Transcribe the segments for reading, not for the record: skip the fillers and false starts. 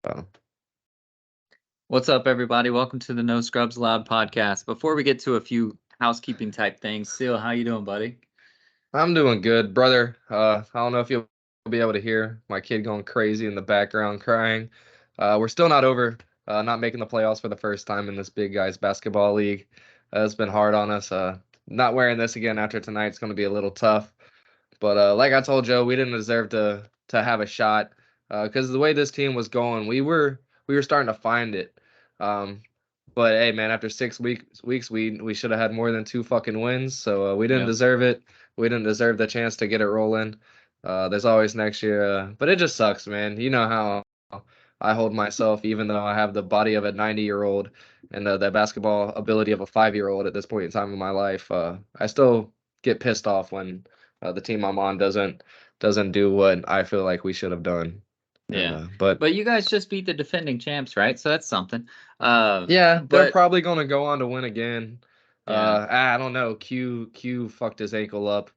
Oh. What's up, everybody? Welcome to the No Scrubs Loud podcast. Before we get to a few housekeeping type things, Seal, how you doing, buddy? I'm doing good, brother. I don't know if you'll be able to hear my kid going crazy in the background crying. We're still not over, not making the playoffs for the first time in this big guys basketball league. It's been hard on us. Not wearing this again after tonight is going to be a little tough. But like I told Joe, we didn't deserve to have a shot because the way this team was going, we were starting to find it. Um, but hey, man, after 6 weeks, we should have had more than two fucking wins. So we didn't Yeah. deserve it. We didn't deserve the chance to get it rolling. There's always next year, but it just sucks, man. You know how I hold myself, even though I have the body of a 90-year-old and the basketball ability of a 5-year-old at this point in time in my life. I still get pissed off when the team I'm on doesn't do what I feel like we should have done. And Yeah. but But you guys just beat the defending champs, right? So that's something. yeah, they're But probably gonna go on to win again. yeah. I don't know. Q fucked his ankle up.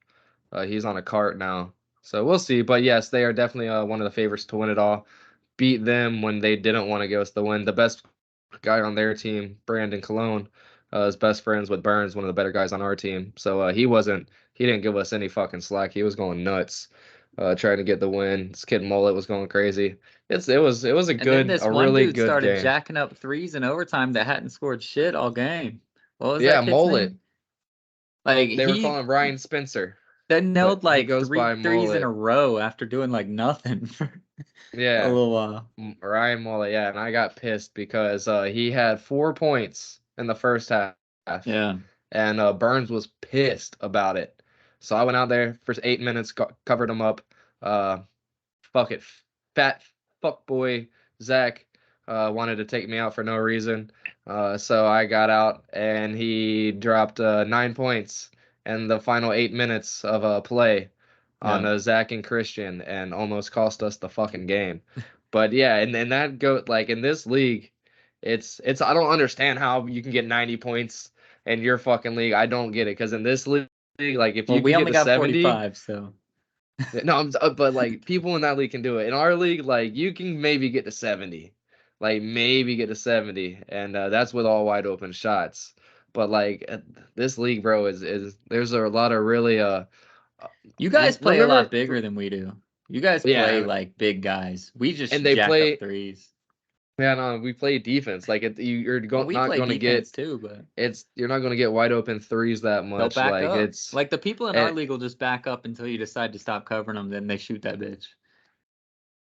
He's on a cart now, so we'll see. But yes, they are definitely one of the favorites to win it all. Beat them when they didn't want to give us the win. The best guy on their team, Brandon Cologne, is best friends with Burns, one of the better guys on our team. So he didn't give us any fucking slack. He was going nuts, trying to get the win. This kid Mullet was going crazy. It was And then a this one really dude good started game. jacking up threes in overtime that hadn't scored shit all game. What was Yeah, that kid's Mullet. name? Like They were he calling him Ryan Spencer, then but nailed he like goes three by threes in a Mullet. row after doing like nothing for a Yeah, little while. Ryan Mullet. Yeah, and I got pissed because he had 4 points in the first half, Yeah. and Burns was pissed about it. So I went out there for 8 minutes, covered him up. Uh, fuck it, fat fuck boy Zach wanted to take me out for no reason. So I got out, and he dropped 9 points in the final 8 minutes of play on Yeah. Zach and Christian, and almost cost us the fucking game. But yeah, and that go like in this league, it's I don't understand how you can get 90 points in your fucking league. I don't get it because in this league, like if Well, you we can get only to got 70. 45, so No, but like people in that league can do it. In our league, like you can maybe get to 70, like maybe get to 70, and that's with all wide open shots. But like this league, bro, is there's a lot of really you guys play a lot remember, bigger than we do. You guys play yeah, like big guys. We and just they jack up play. threes. Yeah, no, we play defense. Like Well, we not play going to get defense too, but you're not going to get wide open threes that they'll much. back Like up. it's Like the people in our and league will just back up until you decide to stop covering them, then they shoot that bitch.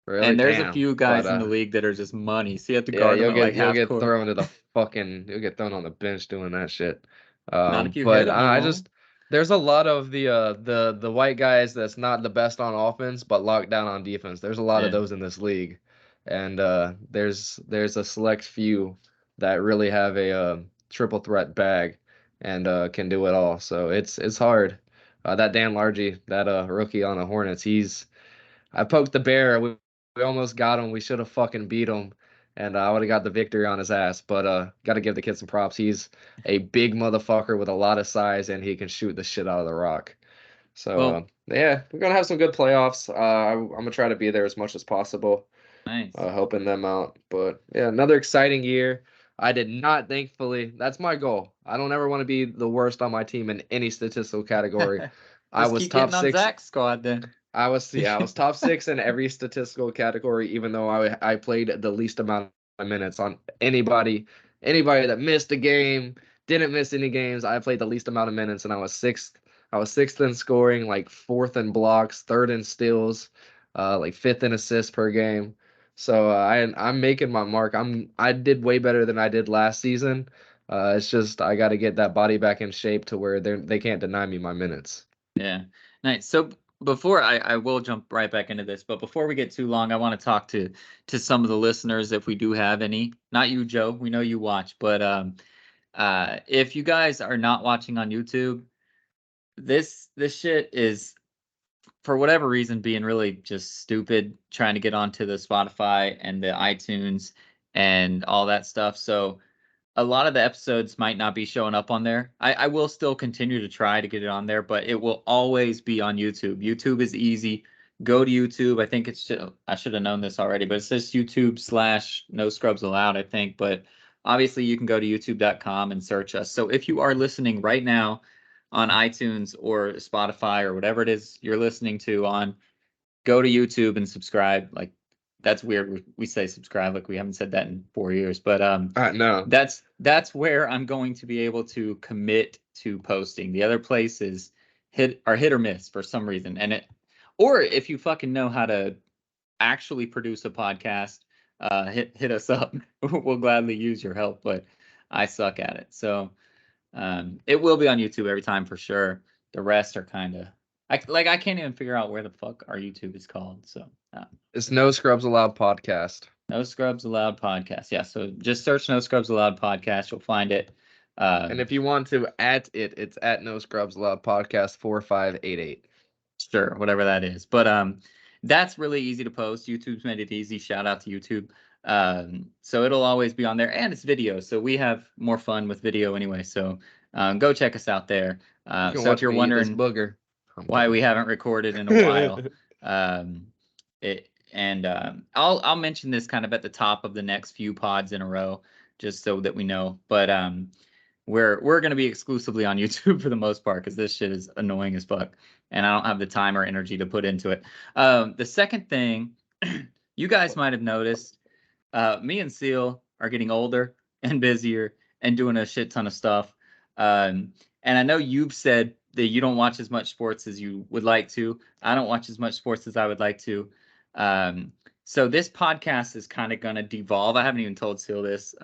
really And there's a damn. few But guys in the league that are just money. So you have to yeah, guard them at like you'll half get court. thrown to the you'll get thrown on the bench doing that shit. Not if you hit But them, you I won't. just there's a lot of the white guys that's not the best on offense but locked down on defense. There's a lot of Yeah. those in this league, and there's a select few that really have a triple threat bag and can do it all. So it's hard. That Dan Largy, that rookie on the Hornets, I poked the bear. We almost got him. We should have fucking beat him, and I would have got the victory on his ass. But got to give the kid some props. He's a big motherfucker with a lot of size, and he can shoot the shit out of the rock. So Well, yeah, we're gonna have some good playoffs. I'm gonna try to be there as much as possible, nice. helping them out. But yeah, another exciting year. I did not, thankfully. That's my goal. I don't ever want to be the worst on my team in any statistical category. I Just was keep top getting on six Zach's squad then. I was top six in every statistical category, even though I played the least amount of minutes on anybody that missed a game, didn't miss any games. I played the least amount of minutes, and I was sixth. I was sixth in scoring, like fourth in blocks, third in steals, like fifth in assists per game. So I'm making my mark. I did way better than I did last season. It's just I got to get that body back in shape to where they can't deny me my minutes. Yeah, nice. So before I will jump right back into this, but before we get too long, I want to talk to some of the listeners if we do have any. Not you, Joe. We know you watch, but if you guys are not watching on YouTube, this shit is for whatever reason being really just stupid trying to get onto the Spotify and the iTunes and all that stuff. So a lot of the episodes might not be showing up on there. I will still continue to try to get it on there, but it will always be on YouTube. YouTube is easy. go to YouTube. I think I should have known this already, but it says YouTube/No Scrubs Allowed, I think. But obviously, you can go to youtube.com and search us. So if you are listening right now on iTunes or Spotify or whatever it is you're listening to on, go to YouTube and subscribe. Like, that's weird. We say subscribe like we haven't said that in 4 years, but No. that's where I'm going to be able to commit to posting. The other place is hit or miss for some reason, or if you fucking know how to actually produce a podcast, hit us up. We'll gladly use your help, but I suck at it. So it will be on YouTube every time for sure. The rest are kind of I can't even figure out where the fuck our YouTube is called. So It's No Scrubs Allowed podcast. No Scrubs Allowed podcast. Yeah, so just search No Scrubs Allowed podcast. You'll find it. And if you want to at it, it's at No Scrubs Allowed podcast 4588. Sure, whatever that is. But that's really easy to post. YouTube's made it easy. Shout out to YouTube. So it'll always be on there, and it's video. So we have more fun with video anyway. So go check us out there. So if you're wondering why we haven't recorded in a while, I'll mention this kind of at the top of the next few pods in a row, just so that we know. But we're going to be exclusively on YouTube for the most part, because this shit is annoying as fuck, and I don't have the time or energy to put into it. The second thing, you guys might have noticed, me and Seal are getting older and busier and doing a shit ton of stuff. And I know you've said that you don't watch as much sports as you would like to. I don't watch as much sports as I would like to. So this podcast is kind of going to devolve. I haven't even told Seal this.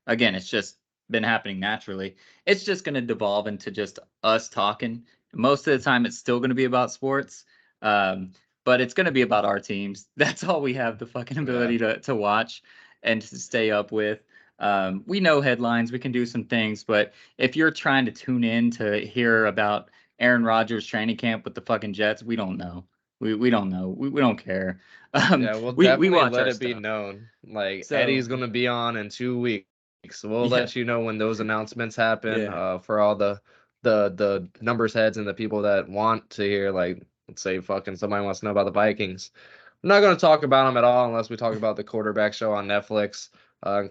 Again, it's just been happening naturally. It's just going to devolve into just us talking. Most of the time, it's still going to be about sports, but it's going to be about our teams. That's all we have the fucking ability to watch and to stay up with. We know headlines. We can do some things, but if you're trying to tune in to hear about Aaron Rodgers training camp with the fucking Jets, we don't know. We don't know. We don't care. Yeah, we'll definitely watch let our it be stuff. known. Like, So, Eddie's going to be on in 2 weeks. So we'll let you know when those announcements happen. Yeah. For all the numbers heads and the people that want to hear, like, let's say fucking somebody wants to know about the Vikings. I'm not going to talk about them at all unless we talk about the quarterback show on Netflix,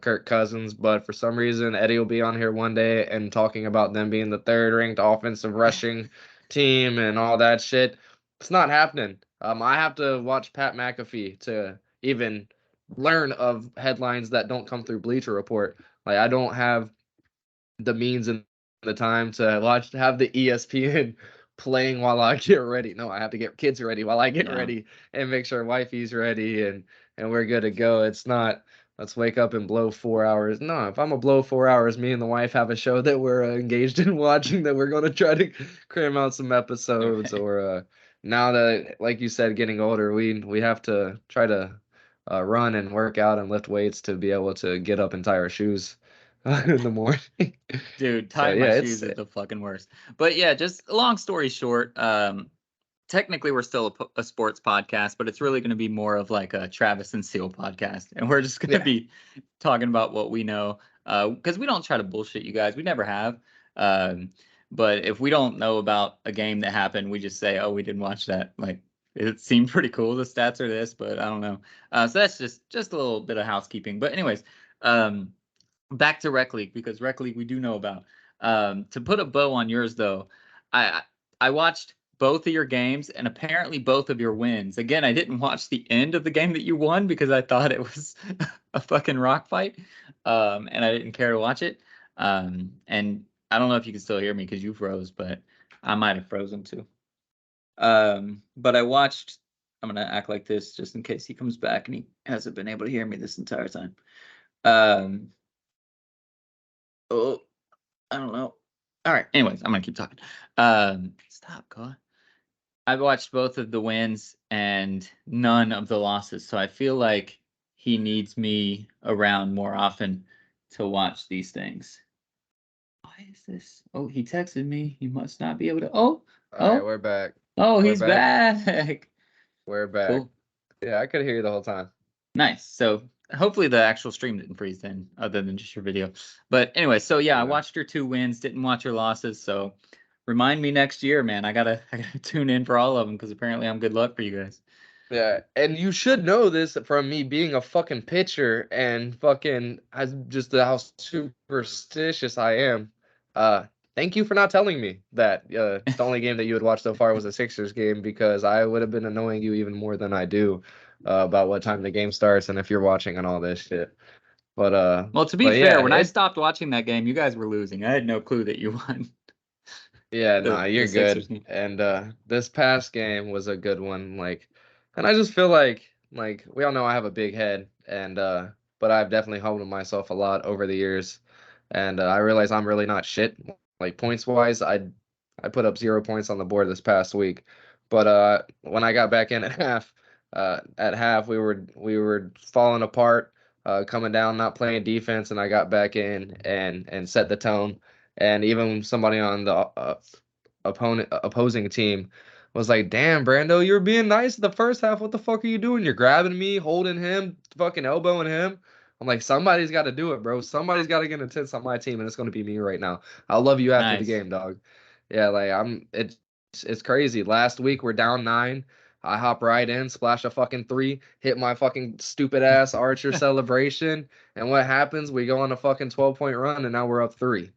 Kirk Cousins. But for some reason, Eddie will be on here one day and talking about them being the third ranked offensive rushing team and all that shit. It's not happening. I have to watch Pat McAfee to even learn of headlines that don't come through Bleacher Report. Like, I don't have the means and the time to have the ESPN playing while I get ready. No, I have to get kids ready while I get ready and make sure wifey's ready and we're good to go. It's not let's wake up and blow 4 hours. No, if I'm gonna blow 4 hours, me and the wife have a show that we're engaged in watching that we're gonna try to cram out some episodes. Right. Or now that, like you said, getting older, we have to try to run and work out and lift weights to be able to get up and tie our shoes in the morning. Dude, So tying my yeah, shoes is the fucking worst. But yeah, just a long story short, technically we're still a sports podcast, but it's really going to be more of like a Travis and Seal podcast, and we're just going to be talking about what we know, because we don't try to bullshit you guys. We never have. But if we don't know about a game that happened, we just say, "Oh, we didn't watch that." Like, it seemed pretty cool. The stats are this, but I don't know. So that's just a little bit of housekeeping. But anyways, back to Rec League, because Rec League we do know about. To put a bow on yours though, I watched both of your games and apparently both of your wins. Again, I didn't watch the end of the game that you won because I thought it was a fucking rock fight, and I didn't care to watch it. And I don't know if you can still hear me because you froze, but I might have frozen too. But I watched. I'm gonna act like this just in case he comes back and he hasn't been able to hear me this entire time. Oh, I don't know. All right. Anyways, I'm gonna keep talking. Stop, God. I've watched both of the wins and none of the losses, so I feel like he needs me around more often to watch these things. Why is this? Oh, he texted me. He must not be able to. All right, we're back. He's back. We're back. Cool. Yeah, I could hear you the whole time. Nice. So hopefully the actual stream didn't freeze then, other than just your video. But anyway, so yeah, I watched your 2 wins, didn't watch your losses. So remind me next year, man. I gotta tune in for all of them because apparently I'm good luck for you guys. Yeah, and you should know this from me being a fucking pitcher and fucking as just how superstitious I am. Uh, Thank you for not telling me that the only game that you had watched so far was a Sixers game because I would have been annoying you even more than I do about what time the game starts and if you're watching and all this shit. Well, to be But fair, yeah, when I stopped watching that game, you guys were losing. I had no clue that you won yeah, the nah, the you're Sixers good. game. And this past game was a good one. And I just feel like we all know I have a big head and but I've definitely humbled myself a lot over the years. And I realize I'm really not shit. Like points wise, I put up 0 points on the board this past week. But when I got back in at half we were falling apart, coming down, not playing defense, and I got back in and set the tone. And even somebody on the opposing team was like, "Damn, Brando, you were being nice in the first half. What the fuck are you doing? You're grabbing me, holding him, fucking elbowing him." I'm like, somebody's got to do it, bro. Somebody's got to get intense on my team, and it's gonna be me right now. I'll love you after the Nice. game, dog. Yeah, like it's crazy. Last week we're down 9. I hop right in, splash a fucking 3, hit my fucking stupid ass Archer celebration, and what happens? We go on a fucking 12-point run, and now we're up 3.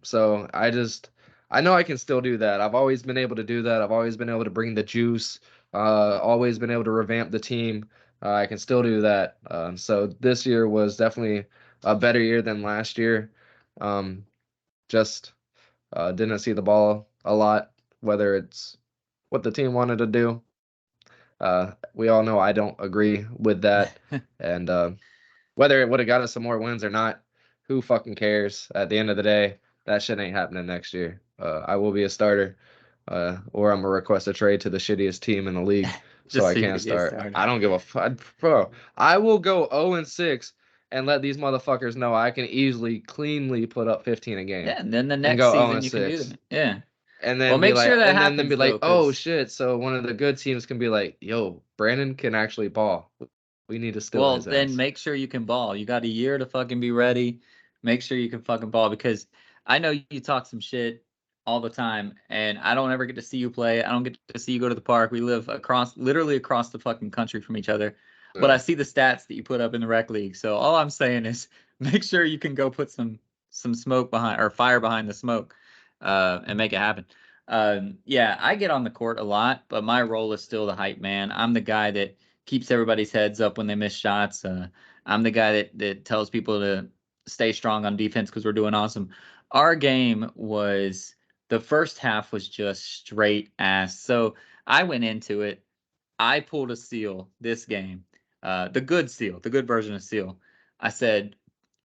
So I know I can still do that. I've always been able to do that. I've always been able to bring the juice. Always been able to revamp the team. I can still do that. So this year was definitely a better year than last year. Um, just didn't see the ball a lot, whether it's what the team wanted to do. We all know I don't agree with that. And whether it would have got us some more wins or not, who fucking cares? At the end of the day, that shit ain't happening next year. I will be a starter, or I'm gonna request a trade to the shittiest team in the league so Just I so you can't could get start. started. I don't give a fuck, bro. I will go 0-6 and let these motherfuckers know I can easily, cleanly put up 15 a game Yeah, and then the and next go 0 season and you can do 6 that. Yeah. and Well, then be make like, sure that and then be happens though, like, oh because shit. So one of the good teams can be like, yo, Brandon can actually ball. We need to steal well, his then ass. make sure you can ball. You got a year to fucking be ready. Make sure you can fucking ball because I know you talk some shit all the time, and I don't ever get to see you play. I don't get to see you go to the park. We live literally across the fucking country from each other. But I Yeah. see the stats that you put up in the rec league. So all I'm saying is make sure you can go put some smoke behind or fire behind the smoke, and make it happen. Yeah, I get on the court a lot, but my role is still the hype man. I'm the guy that keeps everybody's heads up when they miss shots. I'm the guy that tells people to stay strong on defense because we're doing awesome. Our game was the first half was just straight ass. So I went into it. I pulled a seal this game, the good seal, the good version of seal. I said,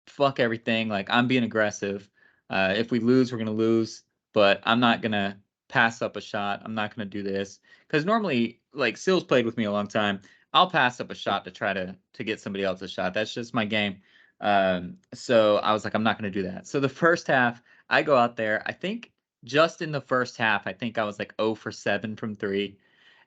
"Fuck everything. Like I'm being aggressive. If we lose, we're gonna lose. But I'm not gonna pass up a shot. I'm not gonna do this because normally, like Seal's played with me a long time. I'll pass up a shot to try to get somebody else's shot. That's just my game. So I was like, I'm not gonna do that. So the first half, I go out there. I think just in the first half, I think I was like 0 for 7 from 3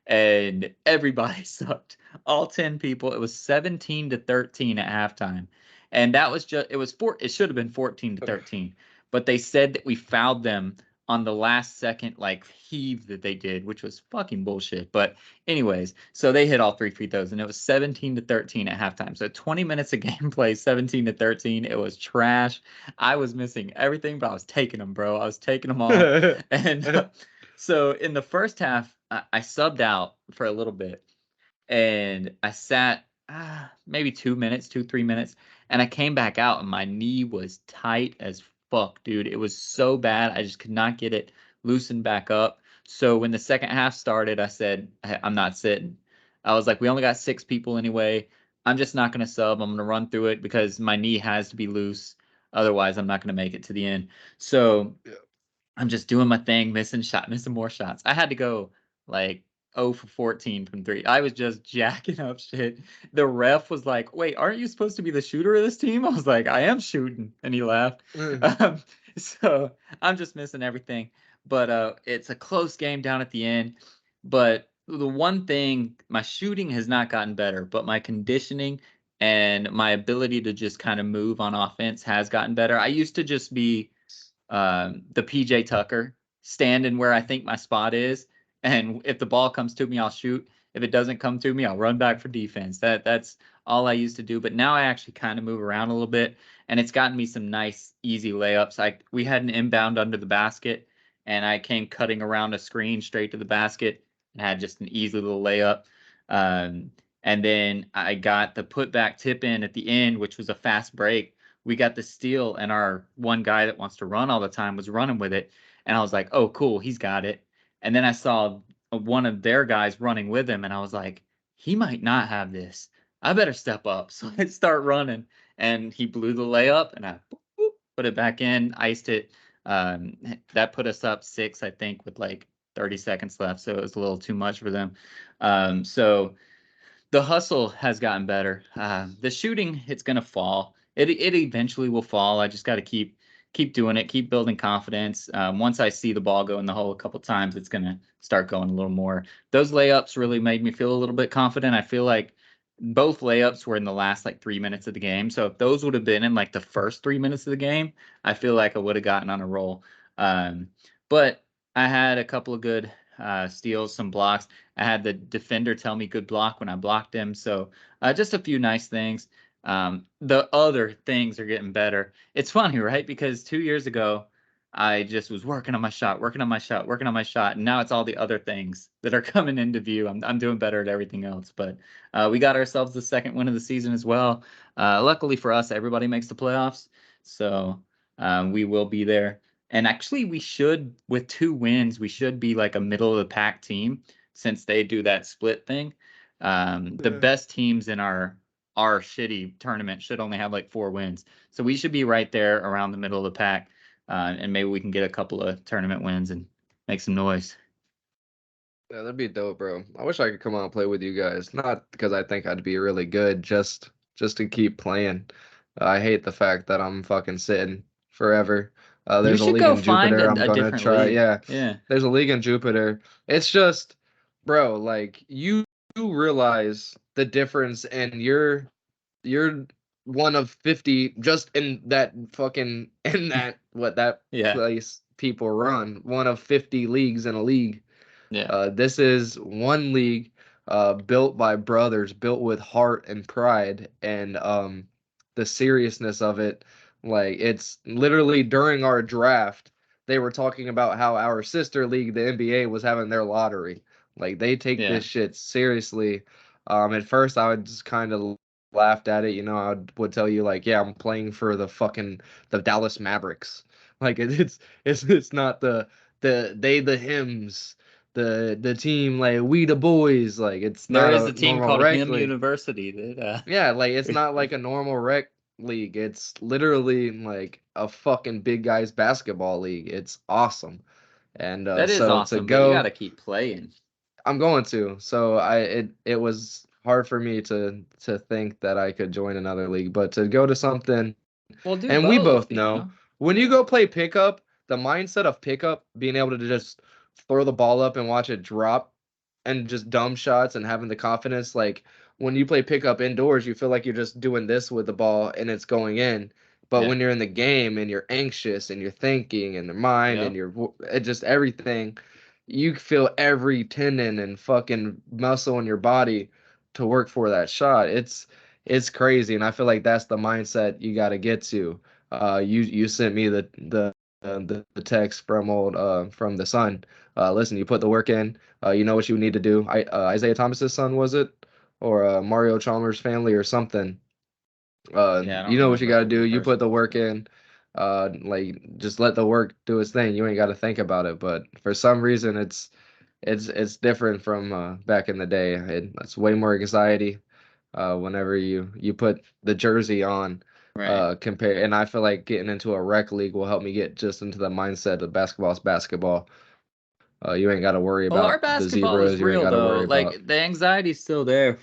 and everybody sucked. All 10 people. It was 17-13 at halftime. And that was just it should have been 14-13. But they said that we fouled them on the last second like heave that they did, which was fucking bullshit. But anyways, so they hit all 3 free throws and it was 17-13 at halftime. So 20 minutes of gameplay, 17-13. It was trash. I was missing everything, but I was taking them, bro. I was taking them all. And so in the first half, I subbed out for a little bit, and I sat maybe 2 minutes, 3 minutes, and I came back out, and my knee was tight as fuck, dude. It was so bad, I just could not get it loosened back up. So when the second half started, I said, I'm not sitting. I was like, we only got 6 people anyway. I'm just not gonna sub. I'm gonna run through it because my knee has to be loose. Otherwise, I'm not gonna make it to the end. So I'm just doing my thing, missing more shots. I had to go like 0 for 14 from 3. I was just jacking up shit. The ref was like, "Wait, aren't you supposed to be the shooter of this team?" I was like, "I am shooting," and he laughed. Um, so I'm just missing everything. But it's a close game down at the end. But the one thing, my shooting has not gotten better, but my conditioning and my ability to just kind of move on offense has gotten better. I used to just be the PJ Tucker standing where I think my spot is, and if the ball comes to me, I'll shoot. If it doesn't come to me, I'll run back for defense. That's all I used to do. But now I actually kind of move around a little bit, and it's gotten me some nice, easy layups. We had an inbound under the basket, and I came cutting around a screen straight to the basket and had just an easy little layup. And then I got the putback tip in at the end, which was a fast break. We got the steal, and our one guy that wants to run all the time was running with it. And I was like, oh, cool, he's got it. And then I saw one of their guys running with him, and I was like, he might not have this. I better step up. So I start running, and he blew the layup, and I put it back in, iced it. That put us up 6, I think, with like 30 seconds left. So it was a little too much for them. So the hustle has gotten better. The shooting, it's going to fall. It eventually will fall. I just got to keep doing it, keep building confidence. Once I see the ball go in the hole a couple times, it's going to start going a little more. Those layups really made me feel a little bit confident. I feel like both layups were in the last like 3 minutes of the game. So if those would have been in like the first 3 minutes of the game, I feel like I would have gotten on a roll. But I had a couple of good steals, some blocks. I had the defender tell me good block when I blocked him. So just a few nice things. The other things are getting better. It's funny, right? Because 2 years ago, I just was working on my shot, and now it's all the other things that are coming into view. I'm doing better at everything else, but we got ourselves the second win of the season as well. Luckily for us, everybody makes the playoffs, so we will be there. And actually, we should, with 2 wins, we should be like a middle of the pack team since they do that split thing. The best teams in our shitty tournament should only have like 4 wins, so we should be right there around the middle of the pack. And maybe we can get a couple of tournament wins and make some noise. Yeah, that'd be dope, bro. I wish I could come out and play with you guys. Not because I think I'd be really good, just to keep playing. I hate the fact that I'm fucking sitting forever. You There's a should league go in find Jupiter I'm a gonna different try. league. Yeah, Yeah. there's a league in Jupiter. It's just, bro, like you realize the difference, and you're one of 50 just in that fucking in that what that Yeah. place people run. One of 50 leagues in a league. Yeah. This is one league built by brothers, built with heart and pride, and the seriousness of it. Like it's literally during our draft, they were talking about how our sister league, the NBA, was having their lottery. Like they take Yeah. this shit seriously. At first, I would just kind of laughed at it. You know, would tell you like, yeah, I'm playing for the Dallas Mavericks. Like it's not the hymns, the team, like we the boys, like it's There not is a a team normal called rec Him league. University that Yeah, like it's not like a normal rec league. It's literally like a fucking big guys basketball league. It's awesome. And that is so to awesome, but you got go, to keep playing. I'm going to. So it was hard for me to think that I could join another league, but to go to something. Well, do And we both, both you know know. when you Yeah. go play pickup, the mindset of pickup, being able to just throw the ball up and watch it drop and just dumb shots and having the confidence, like when you play pickup indoors, you feel like you're just doing this with the ball and it's going in. But Yeah. when you're in the game and you're anxious and you're thinking and the mind and Yep. it just everything, you feel every tendon and fucking muscle in your body to work for that shot. It's crazy, and I feel like that's the mindset you got to get to. You sent me the text from from the son. Listen, you put the work in. You know what you need to do. Isaiah Thomas's son, was it, or Mario Chalmers' family or something? Yeah, I don't You know what you got remember to who do. the You put person the was, work but in. Like just let the work do its thing. You ain't got to think about it. But for some reason, it's different from back in the day. It's way more anxiety whenever you put the jersey on. right. Compare, and I feel like getting into a rec league will help me get just into the mindset of basketball's basketball. You ain't got to worry Well, about our the basketball is zebras. You ain't real got to though. worry about. Like the anxiety's still there.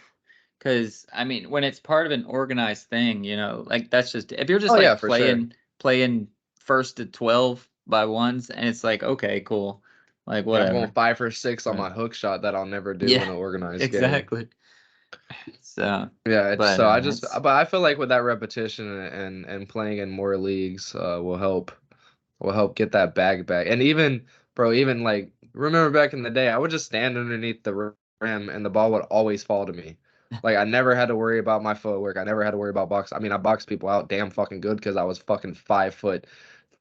Cause I mean, when it's part of an organized thing, you know, like that's just if you're just Oh yeah, like for sure. playing first to 12 by ones, and it's like, okay, cool. Like Yeah, I'm going whatever. 5 for 6 on But my hook shot that I'll never do yeah, in an organized game. exactly. So, Yeah, it's but so I just it's but I feel like with that repetition and playing in more leagues will help get that bag back. And even Bro, even like remember back in the day, I would just stand underneath the rim and the ball would always fall to me. Like I never had to worry about my footwork. I never had to worry about box. I mean, I boxed people out damn fucking good because I was fucking 5'4",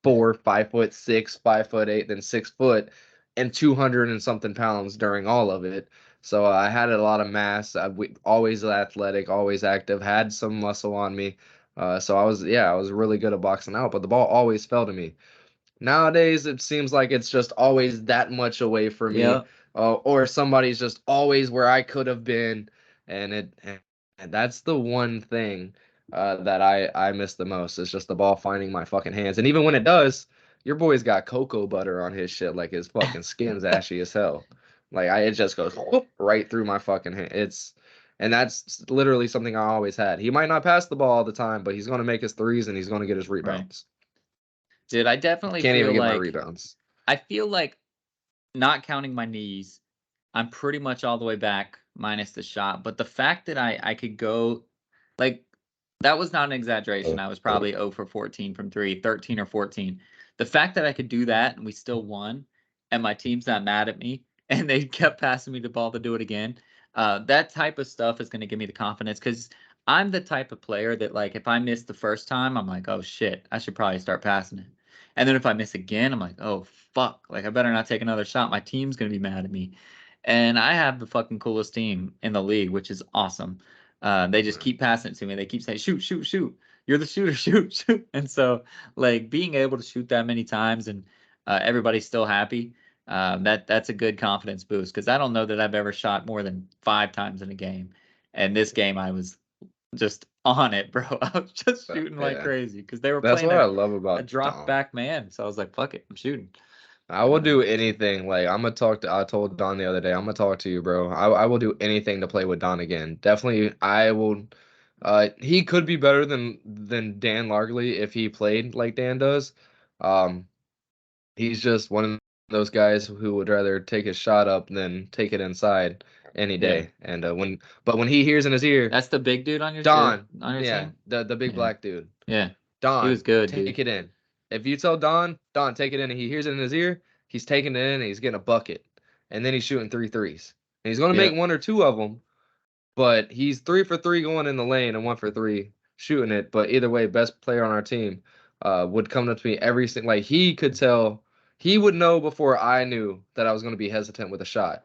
5'6", 5'8", then 6 foot, and 200 and something pounds during all of it. So I had a lot of mass. Always athletic, always active, had some muscle on me. So I was really good at boxing out, but the ball always fell to me. Nowadays, it seems like it's just always that much away from me, Yeah. or somebody's just always where I could have been, and that's the one thing that I miss the most. Is just the ball finding my fucking hands, and even when it does, your boy's got cocoa butter on his shit, like his fucking skin's ashy as hell. Like it just goes whoop, right through my fucking hand. And that's literally something I always had. He might not pass the ball all the time, but he's gonna make his threes and he's gonna get his Right. rebounds. Dude, I definitely Can't even feel get my like rebounds. not counting my knees, I'm pretty much all the way back minus the shot. But the fact that I could go like that was not an exaggeration. I was probably 0 for 14 from 3, 13 or 14. The fact that I could do that and we still won and my team's not mad at me and they kept passing me the ball to do it again. That type of stuff is going to give me the confidence because I'm the type of player that like if I miss the first time, I'm like, oh shit, I should probably start passing it. And then if I miss again, I'm like, oh fuck, like I better not take another shot. My team's gonna be mad at me. And I have the fucking coolest team in the league, which is awesome. They just keep passing it to me. They keep saying, shoot, shoot, shoot. You're the shooter, shoot, shoot. And so, like, being able to shoot that many times and everybody's still happy, that's a good confidence boost. Because I don't know that I've ever shot more than 5 times in a game. And this game, I was just on it, bro. I was just shooting like Yeah, crazy because they were that's playing what I a, love a about drop Don. back man. So I was like, fuck it, I'm shooting. I will do anything. Like I'm gonna talk to. I told Don the other day. I'm gonna talk to you, bro. I will do anything to play with Don again. Definitely, I will. He could be better than Dan Largley if he played like Dan does. Um, he's just one of those guys who would rather take his shot up than take it inside any Yeah. day. And when he hears in his ear, That's the big dude on Don, your yeah, team? the big Yeah. black dude. Yeah. He was Don, good, dude. take it in. If you tell Don, take it in, and he hears it in his ear, he's taking it in and he's getting a bucket. And then he's shooting three threes. And he's going to make Yep. one or two of them, but he's 3 for 3 going in the lane and 1 for 3 shooting it. But either way, best player on our team would come up to me every single, like he could tell, he would know before I knew that I was going to be hesitant with a shot.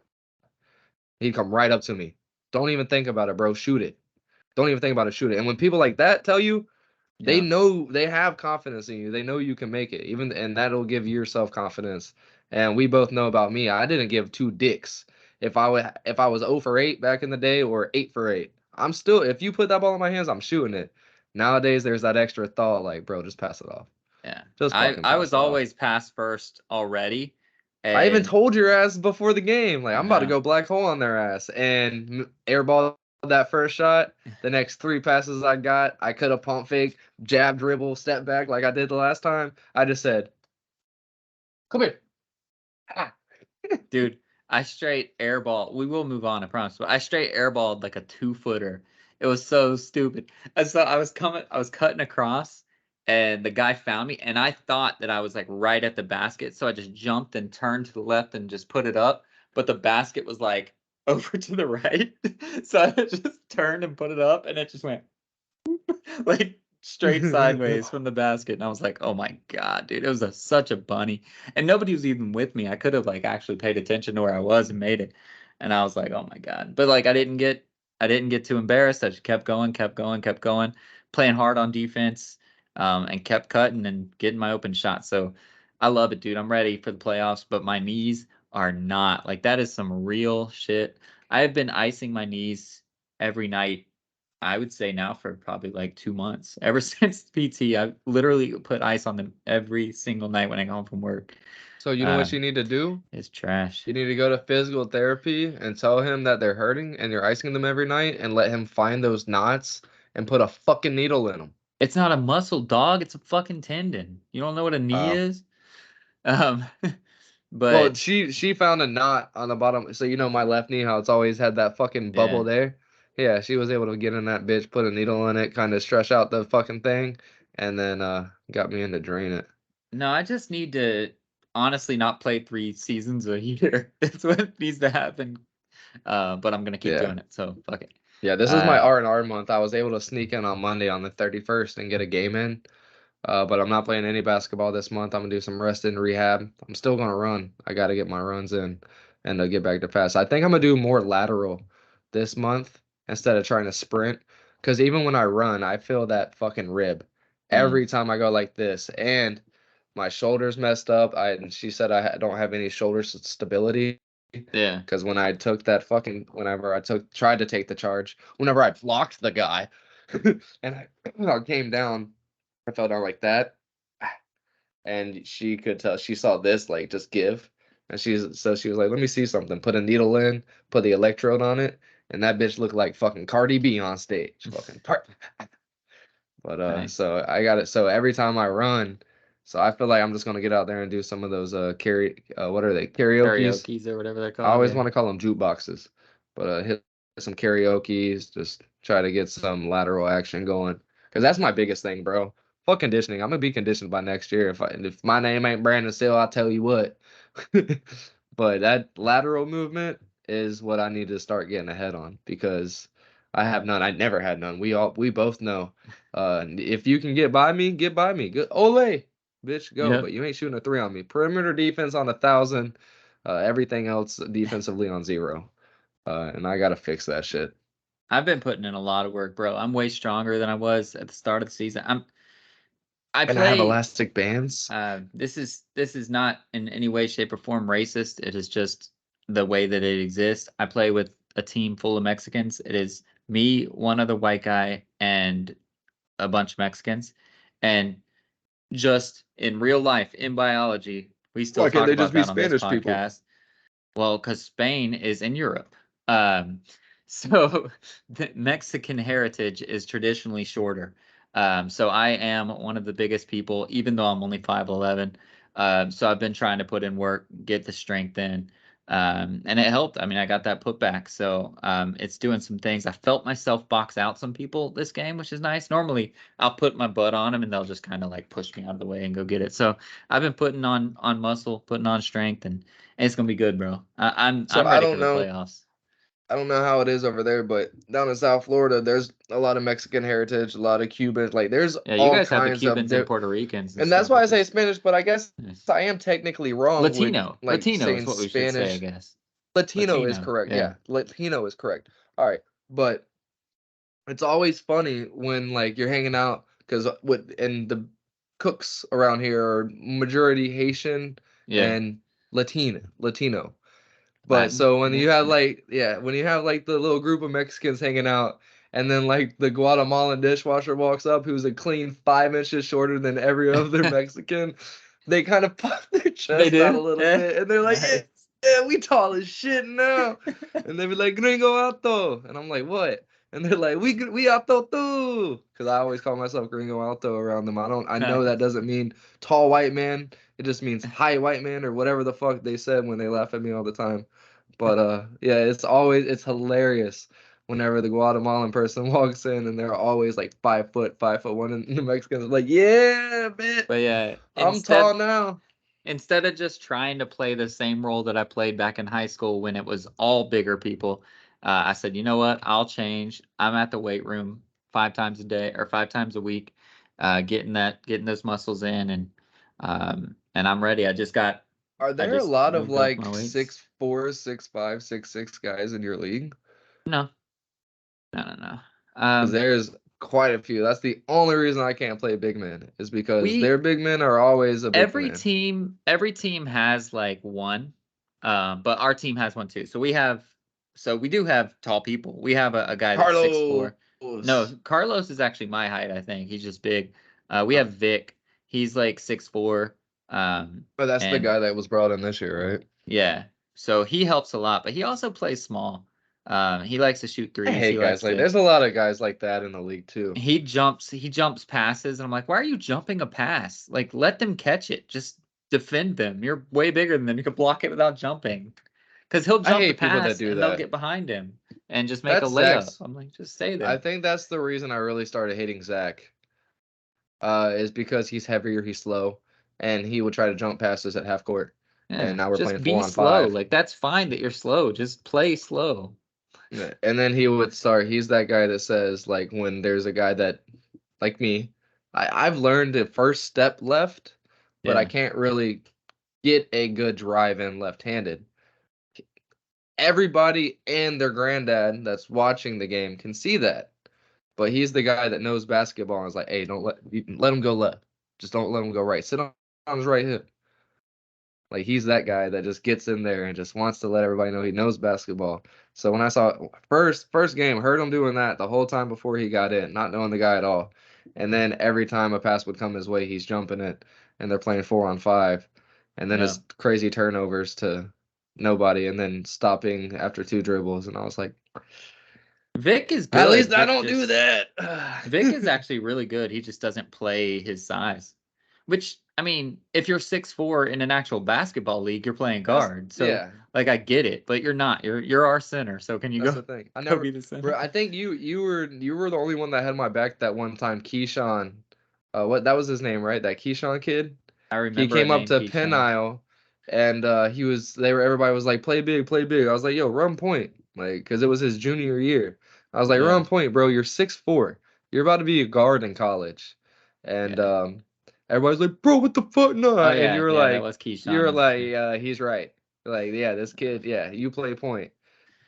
He'd come right up to me. Don't even think about it, bro. Shoot it. Don't even think about it. Shoot it. And when people like that tell you, they Yeah. know they have confidence in you. They know you can make it. Even and that'll give you yourself confidence. And we both know about me. I didn't give two dicks. If I was 0 for 8 back in the day or 8 for 8. I'm still if you put that ball in my hands, I'm shooting it. Nowadays there's that extra thought like, bro, just pass it off. Yeah. Just fucking I pass was it off. always pass first already. I even And told your ass before the game, like I I'm about to know. go black hole on their ass and airball that first shot. The next 3 passes I got, I could have pump fake, jab, dribble, step back like I did the last time. I just said, "Come here." Ah. Dude, I straight airball. We will move on, I promise. But I straight airballed like a 2 footer. It was so stupid. And so I was cutting across, and the guy found me, and I thought that I was like right at the basket. So I just jumped and turned to the left and just put it up. But the basket was like over to the right. So I just turned and put it up, and it just went like straight sideways from the basket. And I was like, oh my God, dude, it was such a bunny. And nobody was even with me. I could have like actually paid attention to where I was and made it. And I was like, oh my God. But like I didn't get too embarrassed. I just kept going, kept going, kept going, playing hard on defense, and kept cutting and getting my open shot. So I love it, dude. I'm ready for the playoffs, but my knees are not. Like that is some real shit. I have been icing my knees every night, I would say now for probably like 2 months. Ever since PT, I literally put ice on them every single night when I go home from work. So you know Uh, what you need to do? it's trash. You need to go to physical therapy and tell him that they're hurting and you're icing them every night and let him find those knots and put a fucking needle in them. It's not a muscle, dog. It's a fucking tendon. You don't know what a knee is? Um, Well, but she found a knot on the bottom. So you know my left knee, how it's always had that fucking bubble yeah. there. Yeah, she was able to get in that bitch, put a needle in it, kind of stretch out the fucking thing, and then got me in to drain it. No, I just need to honestly not played 3 seasons a year. That's what needs to happen. But I'm gonna keep Yeah. doing it. So fuck it. Yeah, this is my R&R month. I was able to sneak in on Monday on the 31st and get a game in. But I'm not playing any basketball this month. I'm gonna do some rest and rehab. I'm still gonna run. I gotta get my runs in and get back to fast. I think I'm gonna do more lateral this month instead of trying to sprint. Because even when I run, I feel that fucking rib every time I go like this, and my shoulders messed up. And she said don't have any shoulder stability. Yeah. Because when I took that whenever I tried to take the charge, whenever I blocked the guy, and I came down. I fell down like that, and she could tell she saw this like just give, and she was like, "Let me see something." Put a needle in, put the electrode on it, and that bitch looked like fucking Cardi B on stage, fucking part. But Nice. so I got it. So every time I run, so I feel like I'm just gonna get out there and do some of those what are they, karaoke's? Karaoke's or whatever they're I called. always Yeah. want to call them jukeboxes, but hit some karaoke's, just try to get some lateral action going, because that's my biggest thing, bro. Fuck conditioning. I'm gonna be conditioned by next year. If my name ain't Brandon Steele, I'll tell you what. But that lateral movement is what I need to start getting ahead on, because I have none. I never had none. We both know. If you can get by me, get by me. Good, ole, bitch, go. Yep. But you ain't shooting a 3 on me. Perimeter defense on 1,000. Everything else defensively on 0. And I gotta fix that shit. I've been putting in a lot of work, bro. I'm way stronger than I was at the start of the season. I And I have play. elastic bands. This is not in any way, shape, or form racist. It is just the way that it exists. I play with a team full of Mexicans. It is me, one other white guy, and a bunch of Mexicans. And just in real life, in biology, we still Why can't talk they about just be that on this Spanish people? podcast. Well, because Spain is in Europe. Um, so the Mexican heritage is traditionally shorter. So I am one of the biggest people, even though I'm only 5'11". So I've been trying to put in work, get the strength in. And it helped. I mean, I got that put back. So it's doing some things. I felt myself box out some people this game, which is nice. Normally I'll put my butt on them and they'll just kind of like push me out of the way and go get it. So I've been putting on muscle, putting on strength, and it's gonna be good, bro. I'm So I ready for don't the know. playoffs. I don't know how it is over there, but down in South Florida, there's a lot of Mexican heritage, a lot of Cubans. Like there's Yeah, you all guys have the kinds of Cubans and Puerto Ricans and and that's stuff, why I which say is Spanish, but I guess nice. I am technically wrong with Latino. like Latino is saying what we should say, I Spanish. guess. Latino is Latino. correct. Yeah. Yeah, Latino is correct. All right, but it's always funny when like you're hanging out, because and the cooks around here are majority Haitian Yeah. and Latino. But Latin. so when Yeah. you have like, yeah, when you have like the little group of Mexicans hanging out, and then like the Guatemalan dishwasher walks up, who's a clean 5 inches shorter than every other Mexican, they kind of puff their They chest out a do. little Yeah. bit, and they're like, yeah, Nice. yeah, we tall as shit now. And they be like, Gringo Alto. And I'm like, what? And they're like, we Alto too. Because I always call myself Gringo Alto around them. I know that Nice. doesn't mean tall white man. It just means high white man, or whatever the fuck they said when they laugh at me all the time. But yeah, it's hilarious whenever the Guatemalan person walks in and they're always like 5', 5'1", and the Mexicans are like, yeah, bitch, But yeah, I'm tall now. instead of just trying to play the same role that I played back in high school when it was all bigger people, I said, you know what? I'll change. I'm at the weight room 5 times a day or 5 times a week, getting those muscles in, and I'm ready. Are I there a just lot of moved up like my weights. 6'4", 6'5", 6'6" guys in your league? No, no. Because there's quite a few. That's the only reason I can't play big men, is because we their big men are always a big man. every team has like one, but our team has one too. So we do have tall people. We have a guy that's 6'4". No, Carlos is actually my height, I think. He's just big. We have Vic. He's like 6'4". But that's the And guy that was brought in this year, right? yeah, so he helps a lot, but he also plays small. He likes to shoot I threes. He hate guys likes like. to There's a lot of guys like that in the league too. he jumps passes, and I'm like, why are you jumping a pass? Like, let them catch it. Just defend them. You're way bigger than them. You can block it without jumping. Because he'll I jump the hate people that pass do and they'll that. get behind him and just make a That's layup. Zach's. I'm like, just stay I there. think that's the reason I really started hating Zach. Is because he's heavier, he's slow, and he would try to jump passes at half court. Yeah, And now we're playing just be 4-on-5. slow. Like that's fine that you're slow. Just play slow. Yeah, and then he would start. He's that guy that says like when there's a guy that like me, I've learned the first step left, but I Yeah, can't really get a good drive in left-handed. Everybody and their granddad that's watching the game can see that, but he's the guy that knows basketball and is like, hey, don't let him go left. Just don't let him go right. Sit on his right hip. Like he's that guy that just gets in there and just wants to let everybody know he knows basketball. So when I saw first game, heard him doing that the whole time before he got in, not knowing the guy at all. And then every time a pass would come his way, he's jumping it, and they're playing 4-on-5. And then yeah. it's crazy turnovers to nobody, and then stopping after 2 dribbles. And I was like, Vic is at good. least I don't do that. Vic is actually really good. He just doesn't play his size. Which, I mean, if you're 6'4" in an actual basketball league, you're playing guard. So Yeah. like I get it, but you're not. You're our center. So can you That's go the thing. I go never, be the center? bro. I think you were the only one that had my back that one time. Keyshawn, what that was his name, right? That Keyshawn kid. I He remember a came up name to Keyshawn. Penile, and everybody was like, play big, play big. I was like, yo, run point, like, cause it was his junior year. I was like, Yeah. run point, bro. You're 6'4". You're about to be a guard in college, and Yeah. everybody's like, bro, what the fuck, no? Oh And yeah, yeah, that was you Keyshawn. were That's like, true. he's right. Like, yeah, this kid, yeah, you play point.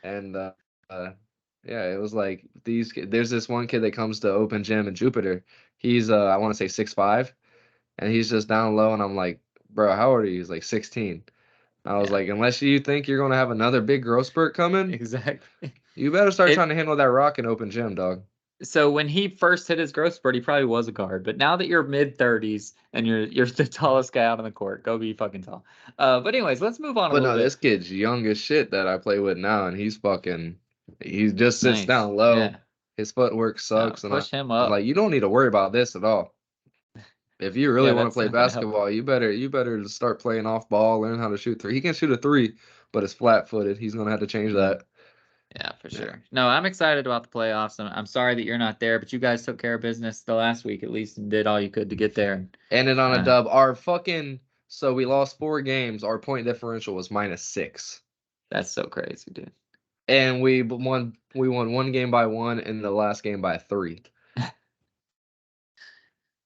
And uh, yeah, it was like there's this one kid that comes to open gym in Jupiter. He's I want to say 6'5", and he's just down low, and I'm like, bro, how old are you? He's like 16. I was Yeah. like, unless you think you're gonna have another big growth spurt coming, Exactly. you better start It trying to handle that rock in open gym, dog. so when he first hit his growth spurt, he probably was a guard. But now that you're mid-30s and you're the tallest guy out on the court, go be fucking tall. But anyways, let's move on a But little no, bit. this kid's young as shit that I play with now, and he just sits Nice. down low. Yeah. His footwork sucks, and Push him I'm up. like, you don't need to worry about this at all. If you really Yeah, want to that's play not gonna help. basketball, you better start playing off ball, learn how to shoot three. He can shoot a three, but it's flat footed. He's gonna have to change Mm. that. Yeah, for Yeah. sure. No, I'm excited about the playoffs. I'm sorry that you're not there, but you guys took care of business the last week at least and did all you could to get there. Ended on a Uh, dub. So we lost 4 games. Our point differential was -6. that's so crazy, dude. And we won 1 game by 1 and the last game by 3.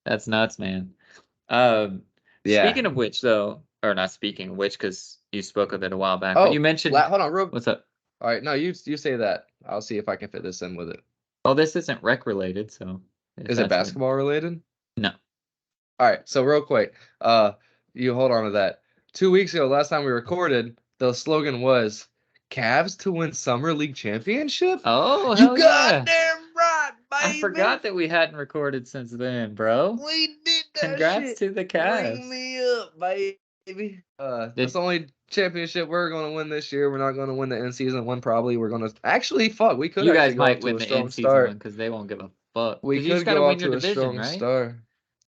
That's nuts, man. Um, Yeah. Speaking of which, though, or not speaking of which, because you spoke of it a while back, but you Oh, mentioned hold on, real. what's up? All right, no, you say that. I'll see if I can fit this in with it. Oh, this isn't rec related, so if Is it that's what. basketball related? No. All right, so real quick, you hold on to that. 2 weeks ago, last time we recorded, the slogan was "Cavs to win summer league championship." Oh, You hell yeah. goddamn right, I baby. forgot that we hadn't recorded since then, bro. We did that Congrats shit. to the Ring Cavs. me up, baby. That's Did the only championship we're gonna win this year. We're not gonna win the in season one. Probably we're gonna actually fuck. We could you actually guys go might off to win a the strong in-season one start. because they won't give a fuck. We Because you just could got to go off win your to a division, strong right? start.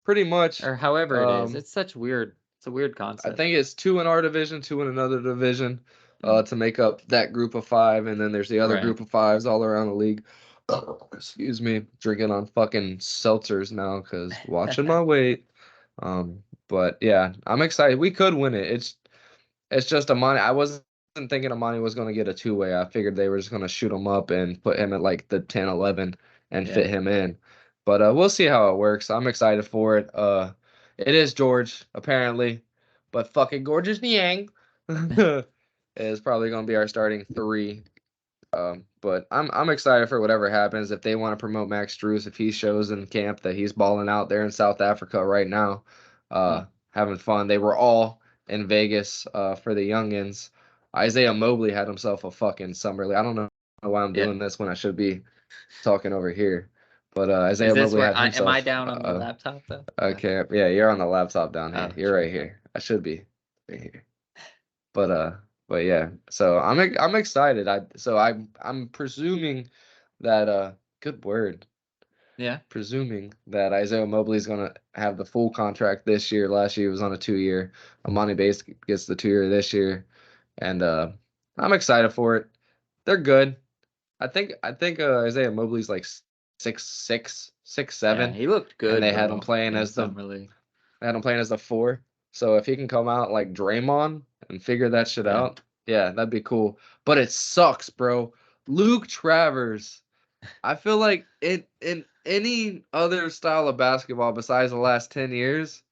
Pretty much. Or however it is. Um, It's such weird. It's a weird I concept. think it's 2 in our division, 2 in another division, Mm, to make up that group of 5, and then there's the other right. group of 5s all around the league. Excuse me, drinking on fucking seltzers now because watching my weight. But yeah, I'm excited. We could win it. It's just Amani. I wasn't thinking Amani was going to get a two-way. I figured they were just going to shoot him up and put him at like the 10, 11 and Yeah. fit him in. But we'll see how it works. I'm excited for it. It is George apparently, but fucking gorgeous Niang is probably going to be our starting 3. But I'm excited for whatever happens. If they want to promote Max Strus, if he shows in camp that he's balling out there in South Africa right now, Mm, having fun. They were all in Vegas for the youngins. Isaiah Mobley had himself a fucking summer league. I don't know why I'm yeah. doing this when I should be talking over here. But Is Isaiah this Mobley where had I am I himself down on the laptop though? a camp. Yeah, you're on the laptop down Oh, here. You're sure. right here. I should be right here. But but yeah. So I'm excited. I'm presuming that good word. Yeah. Presuming that Isaiah Mobley is gonna have the full contract this year. Last year he was on a 2-year. Amani Bates gets the 2-year this year, and I'm excited for it. They're good. I think Isaiah Mobley's like 6'6", Yeah. 6'7", He looked and good, they had him bro, playing in as the summer league. they had him playing as the 4. So if he can come out like Draymond and figure that shit Yeah. out, yeah, that'd be cool. But it sucks, bro. Luke Travers. I feel like in any other style of basketball besides the last 10 years,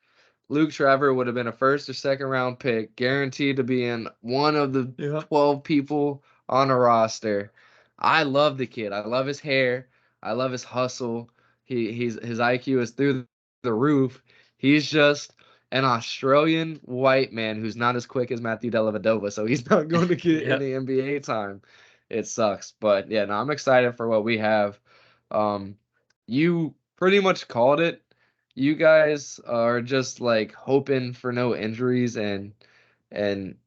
Luke Travers would have been a first or second round pick, guaranteed to be in one of the Yeah. 12 people on a roster. I love the kid. I love his hair. I love his hustle. His IQ is through the roof. He's just an Australian white man who's not as quick as Matthew Dellavedova, so he's not going to get Yep. any NBA time. It sucks, but yeah, no, I'm excited for what we have. Um, you pretty much called it. You guys are just like hoping for no injuries and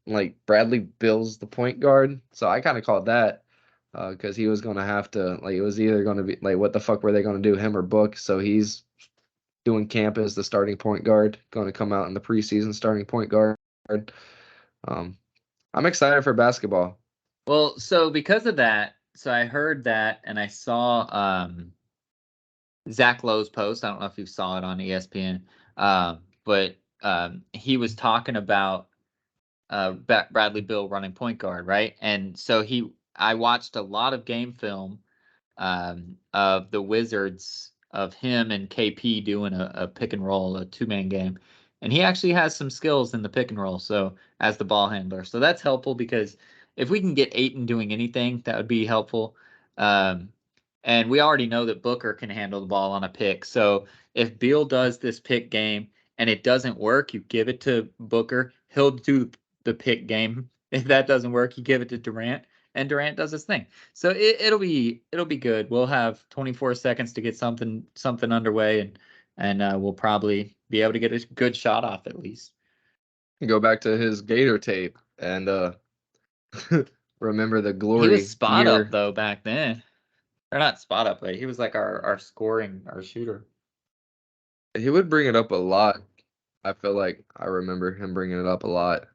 like Bradley Bill's the point guard. So I kind of called that because he was gonna have to like it was either gonna be like what the fuck were they gonna do, him or Book? So he's doing camp as the starting point guard, gonna come out in the preseason starting point guard. Um, I'm excited for basketball. Well, so because of that, so I heard that and I saw Zach Lowe's post. I don't know if you saw it on ESPN, but he was talking about Bradley Bill running point guard, right? And so I watched a lot of game film of the Wizards of him and KP doing a pick and roll, a 2-man game, and he actually has some skills in the pick and roll. So as the ball handler, so that's helpful because if we can get Ayton doing anything, that would be helpful. Um, and we already know that Booker can handle the ball on a pick. So if Beal does this pick game and it doesn't work, you give it to Booker. He'll do the pick game. If that doesn't work, you give it to Durant, and Durant does his thing. So it'll be good. We'll have 24 seconds to get something underway, and we'll probably be able to get a good shot off at least. Go back to his Gator tape and remember the He was glory spot up year. though back then. Or not spot up, but he was like our scoring, our shooter. He would bring it up a lot. I feel like I remember him bringing it up a lot.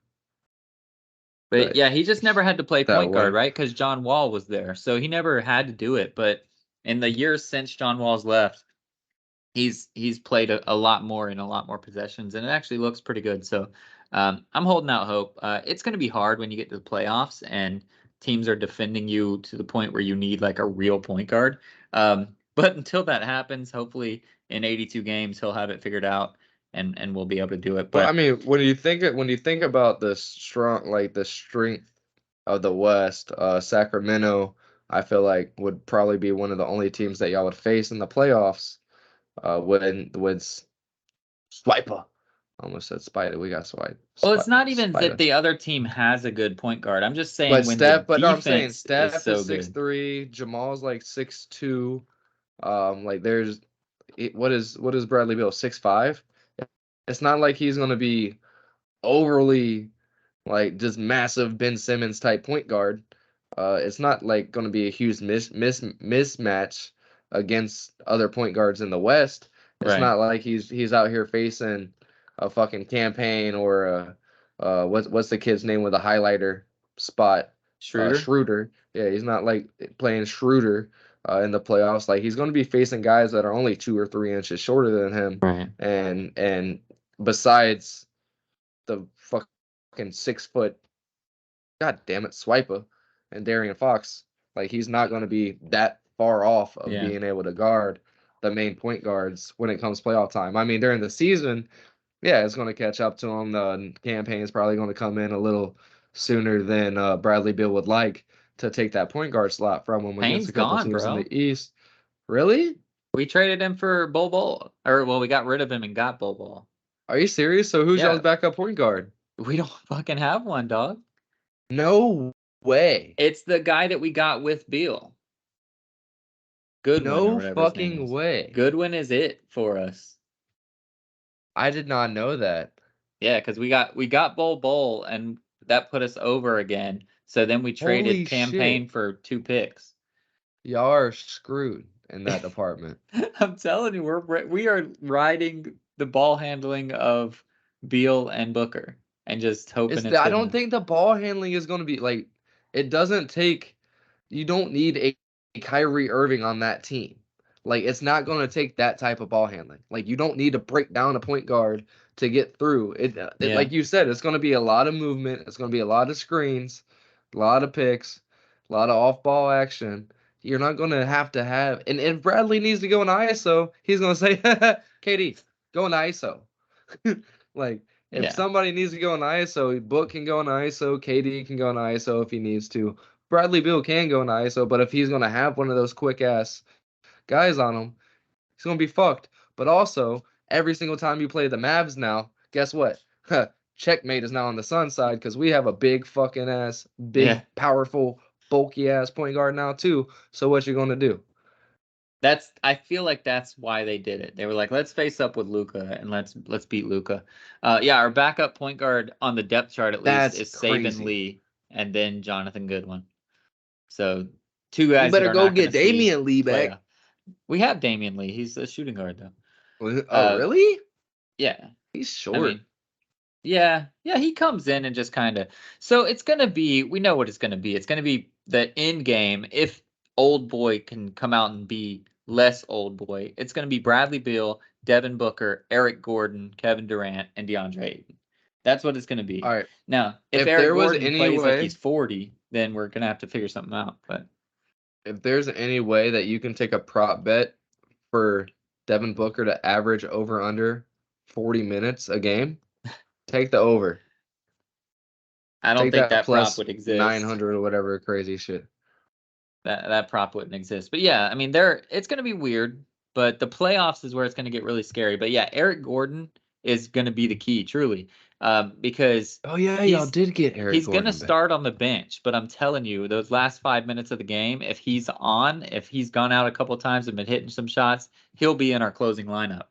But But yeah, he just never had to play that point guard, one, right? Because John Wall was there, so he never had to do it. But in the years since John Wall's left, he's played a lot more in a lot more possessions, and it actually looks pretty good. So I'm holding out hope. It's going to be hard when you get to the playoffs and teams are defending you to the point where you need like a real point guard. But until that happens, hopefully in 82 games he'll have it figured out and we'll be able to do it. well, I But mean, when you think about the strong, like the strength of the West, Sacramento, I feel like would probably be one of the only teams that y'all would face in the playoffs. When Swiper, almost said Spider, we got well, it's not even that Spider. the other team has a good point guard. I'm just saying when the But no, I'm saying defense is Steph so is good. 6'3", Jamal's like 6'2". Like what is Bradley Beal, 6'5"? It's not like he's gonna be overly like just massive Ben Simmons type point guard. It's not like going to be a huge mismatch against other point guards in the West. It's Right. not like he's out here facing a fucking campaign or what's the kid's name with a highlighter spot? Schroeder. Schroeder. Yeah, he's not like playing Schroeder in the playoffs. Like he's going to be facing guys that are only 2 or 3 inches shorter than him, Right. and besides the fucking 6 foot, god damn it, Swiper and Darian Fox. Like he's not going to be that far off of Yeah. being able to guard the main point guards when it comes playoff time. I mean, during the season, yeah, it's going to catch up to him. The campaign is probably going to come in a little sooner than Bradley Beal would like to take that point guard slot from him against Payne's a couple gone, teams in bro. the East. Really? We traded him for Bol Bol. Or well, we got rid of him and got Bol Bol. Are you serious? So who's y'all's Yeah. backup point guard? We don't fucking have one, dog. No way. It's the guy that we got with Beal. Goodwin or No whatever his name fucking is. way. Goodwin is it for us. I did not know that. Yeah, because we got Bol Bol and that put us over again. So then we traded Holy shit. campaign for 2 picks. Y'all are screwed in that department. I'm telling you, we are riding the ball handling of Beal and Booker and just hoping it's I good don't enough. think the ball handling is going to be like it doesn't take you don't need a Kyrie Irving on that team. Like it's not going to take that type of ball handling. Like you don't need to break down a point guard to get through. Yeah. Like you said, it's going to be a lot of movement. It's going to be a lot of screens, a lot of picks, a lot of off-ball action. You're not going to have, and if Bradley needs to go in ISO, he's going to say, KD, go in ISO. Like, if Yeah. somebody needs to go in ISO, Book can go in ISO, KD can go in ISO if he needs to. Bradley Beal can go in ISO, but if he's going to have one of those quick-ass guys on him, he's going to be fucked. But also, every single time you play the Mavs now, guess what? Checkmate is now on the Suns side because we have a big fucking ass, big, Yeah. powerful, bulky ass point guard now too. So what you gonna do? I feel like that's why they did it. They were like, let's face up with Luka and let's beat Luka. Yeah, our backup point guard on the depth chart at least That's is Saban crazy. Lee and then Jonathan Goodwin. So two You guys that better are go not going to get see Damian Lee back. playoff. We have Damian Lee. He's a shooting guard though. Oh, really? Yeah. He's short. I mean, yeah, he comes in and just kind of. So it's going to be, we know what it's going to be. It's going to be the end game. If old boy can come out and be less old boy, it's going to be Bradley Beal, Devin Booker, Eric Gordon, Kevin Durant, and DeAndre Ayton. That's what it's going to be. All right. Now, if Eric Gordon plays like he's 40, then we're going to have to figure something out. But if there's any way that you can take a prop bet for Devin Booker to average over under 40 minutes a game, take the over. I don't think that plus prop would exist. 900 or whatever crazy shit. That prop wouldn't exist. But yeah, I mean, it's going to be weird, but the playoffs is where it's going to get really scary. But yeah, Eric Gordon is going to be the key, truly, because oh yeah, y'all did get Eric. He's going to start on the bench, but I'm telling you, those last 5 minutes of the game, if he's gone out a couple times and been hitting some shots, he'll be in our closing lineup,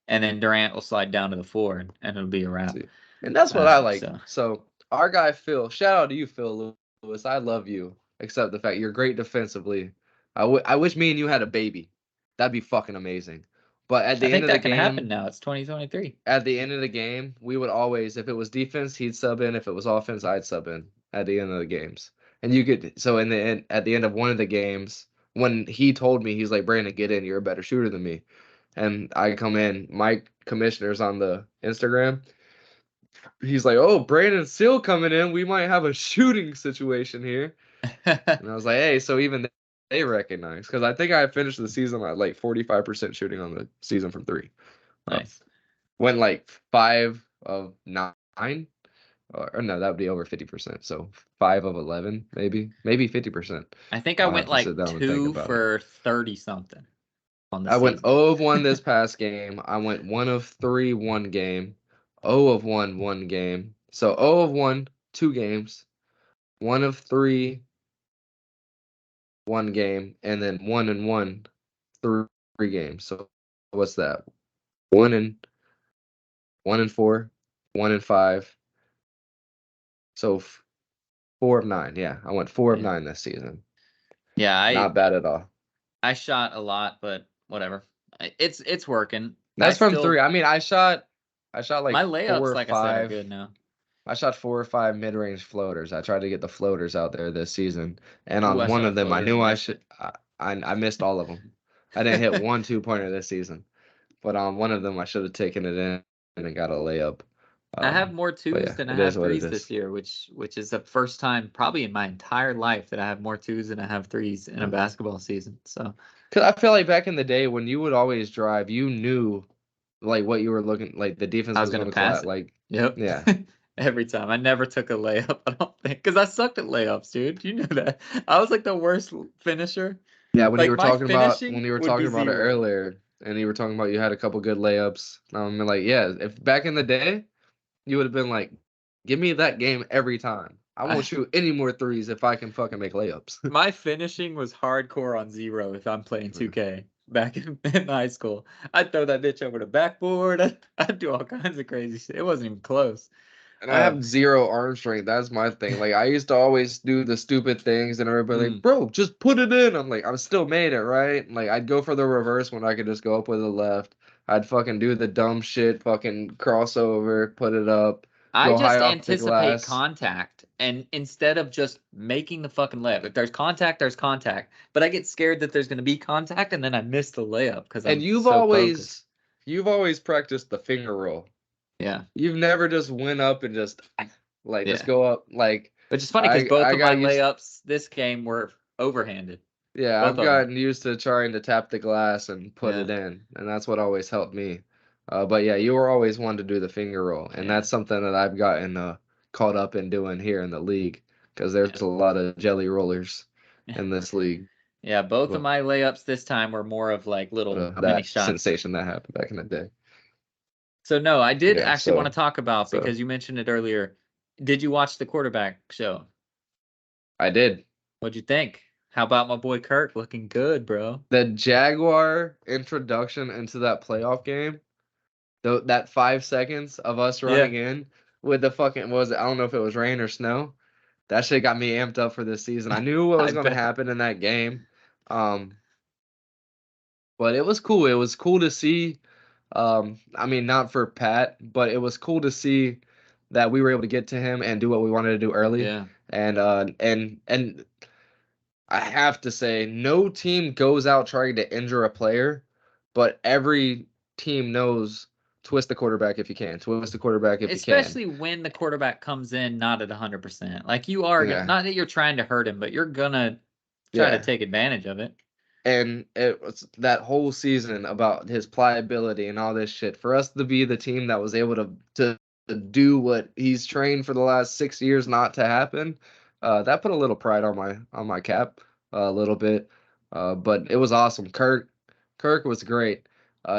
and then Durant will slide down to the floor, and it'll be a wrap. And that's what I like. So our guy Phil, shout out to you, Phil Lewis. I love you. Except the fact you're great defensively. I wish me and you had a baby. That'd be fucking amazing. But at the end of the game, can happen now. It's 2023. At the end of the game, we would always, if it was defense, he'd sub in. If it was offense, I'd sub in at the end of the games. And you could, so in the end, at the end of one of the games, when he told me, he's like, Brandon, get in. You're a better shooter than me. And I come in, Mike Commissioner's on the Instagram. He's like, oh, Brandon's still coming in. We might have a shooting situation here. And I was like, hey, so even they recognize, because I think I finished the season at like 45% shooting on the season from 3. Nice. Went like 5 of 9, or no, that would be over 50%. So 5 of 11, maybe 50%. I think I went like 2 for 30 something. I went 0 of 1 this past game. I went 1 of 3 one game, 0 of 1 one game. So 0 of 1 2 games, 1 of 3 one game, and then 1 and 1 3 games. So what's that? 1 and 4, 1 and 5. So 4 of 9. Yeah, I went 4 of 9 this season. Yeah, not bad at all. I shot a lot, but whatever. It's working. That's from 3. I mean, I shot like my layups, 4 or like 5. I said, are good now. I shot 4 or 5 mid-range floaters. I tried to get the floaters out there this season, and on one of them, I knew I should. I missed all of them. I didn't hit 1 2-pointer this season, but on one of them, I should have taken it in and got a layup. I have more 2s than I have 3s this year, which is the first time probably in my entire life that I have more 2s than I have 3s in a basketball season. So, because I feel like back in the day when you would always drive, you knew like what you were looking like. The defense was going to pass. Like, yep, yeah. Every time. I never took a layup, I don't think, because I sucked at layups, dude. You know that. I was like the worst finisher. Yeah, when you were talking about it earlier, and you were talking about you had a couple good layups. I'm like, yeah, if back in the day, you would have been like, give me that game every time. I won't shoot any more 3s if I can fucking make layups. My finishing was hardcore on 0 if I'm playing 2K back in high school. I'd throw that bitch over the backboard. I'd do all kinds of crazy shit. It wasn't even close. And I have 0 arm strength. That's my thing. Like, I used to always do the stupid things, and everybody like, bro, just put it in. I'm like, I'm still made it, right? Like, I'd go for the reverse when I could just go up with the left. I'd fucking do the dumb shit, fucking crossover, put it up. I just anticipate contact, and instead of just making the fucking layup, if there's contact, there's contact. But I get scared that there's going to be contact, and then I miss the layup because you've always practiced the finger roll. Yeah. You've never just went up and just just go up like. Which is funny because both I of my got used. layups this game were overhanded. Yeah, Both I've of them. gotten used to trying to tap the glass and put Yeah. it in, and that's what always helped me. But yeah, you were always one to do the finger roll, and Yeah. that's something that I've gotten caught up in doing here in the league because there's Yeah. a lot of jelly rollers in this league. Yeah, both of But my layups this time were more of like little mini that shots. sensation that happened back in the day. So no, I did Yeah, actually want to talk about so because you mentioned it earlier. Did you watch the quarterback show? I did. What'd you think? How about my boy Kirk looking good, bro? The Jaguar introduction into that playoff game, that 5 seconds of us Yeah. running in with the fucking what was it? I don't know if it was rain or snow. That shit got me amped up for this season. I knew what I was gonna bet. happen in that game. Um, but it was cool. It was cool to see. I mean, not for Pat, but it was cool to see that we were able to get to him and do what we wanted to do early. Yeah. And I have to say, no team goes out trying to injure a player, but every team knows twist the quarterback if you can. Twist the quarterback if you can. Especially when the quarterback comes in not at 100%. Like you are gonna, Yeah. not that you're trying to hurt him, but you're gonna try to Yeah. take advantage of it. And it was that whole season about his pliability and all this shit. For us to be the team that was able to do what he's trained for the last 6 years not to happen, that put a little pride on my cap, a little bit. But it was awesome. Kirk was great.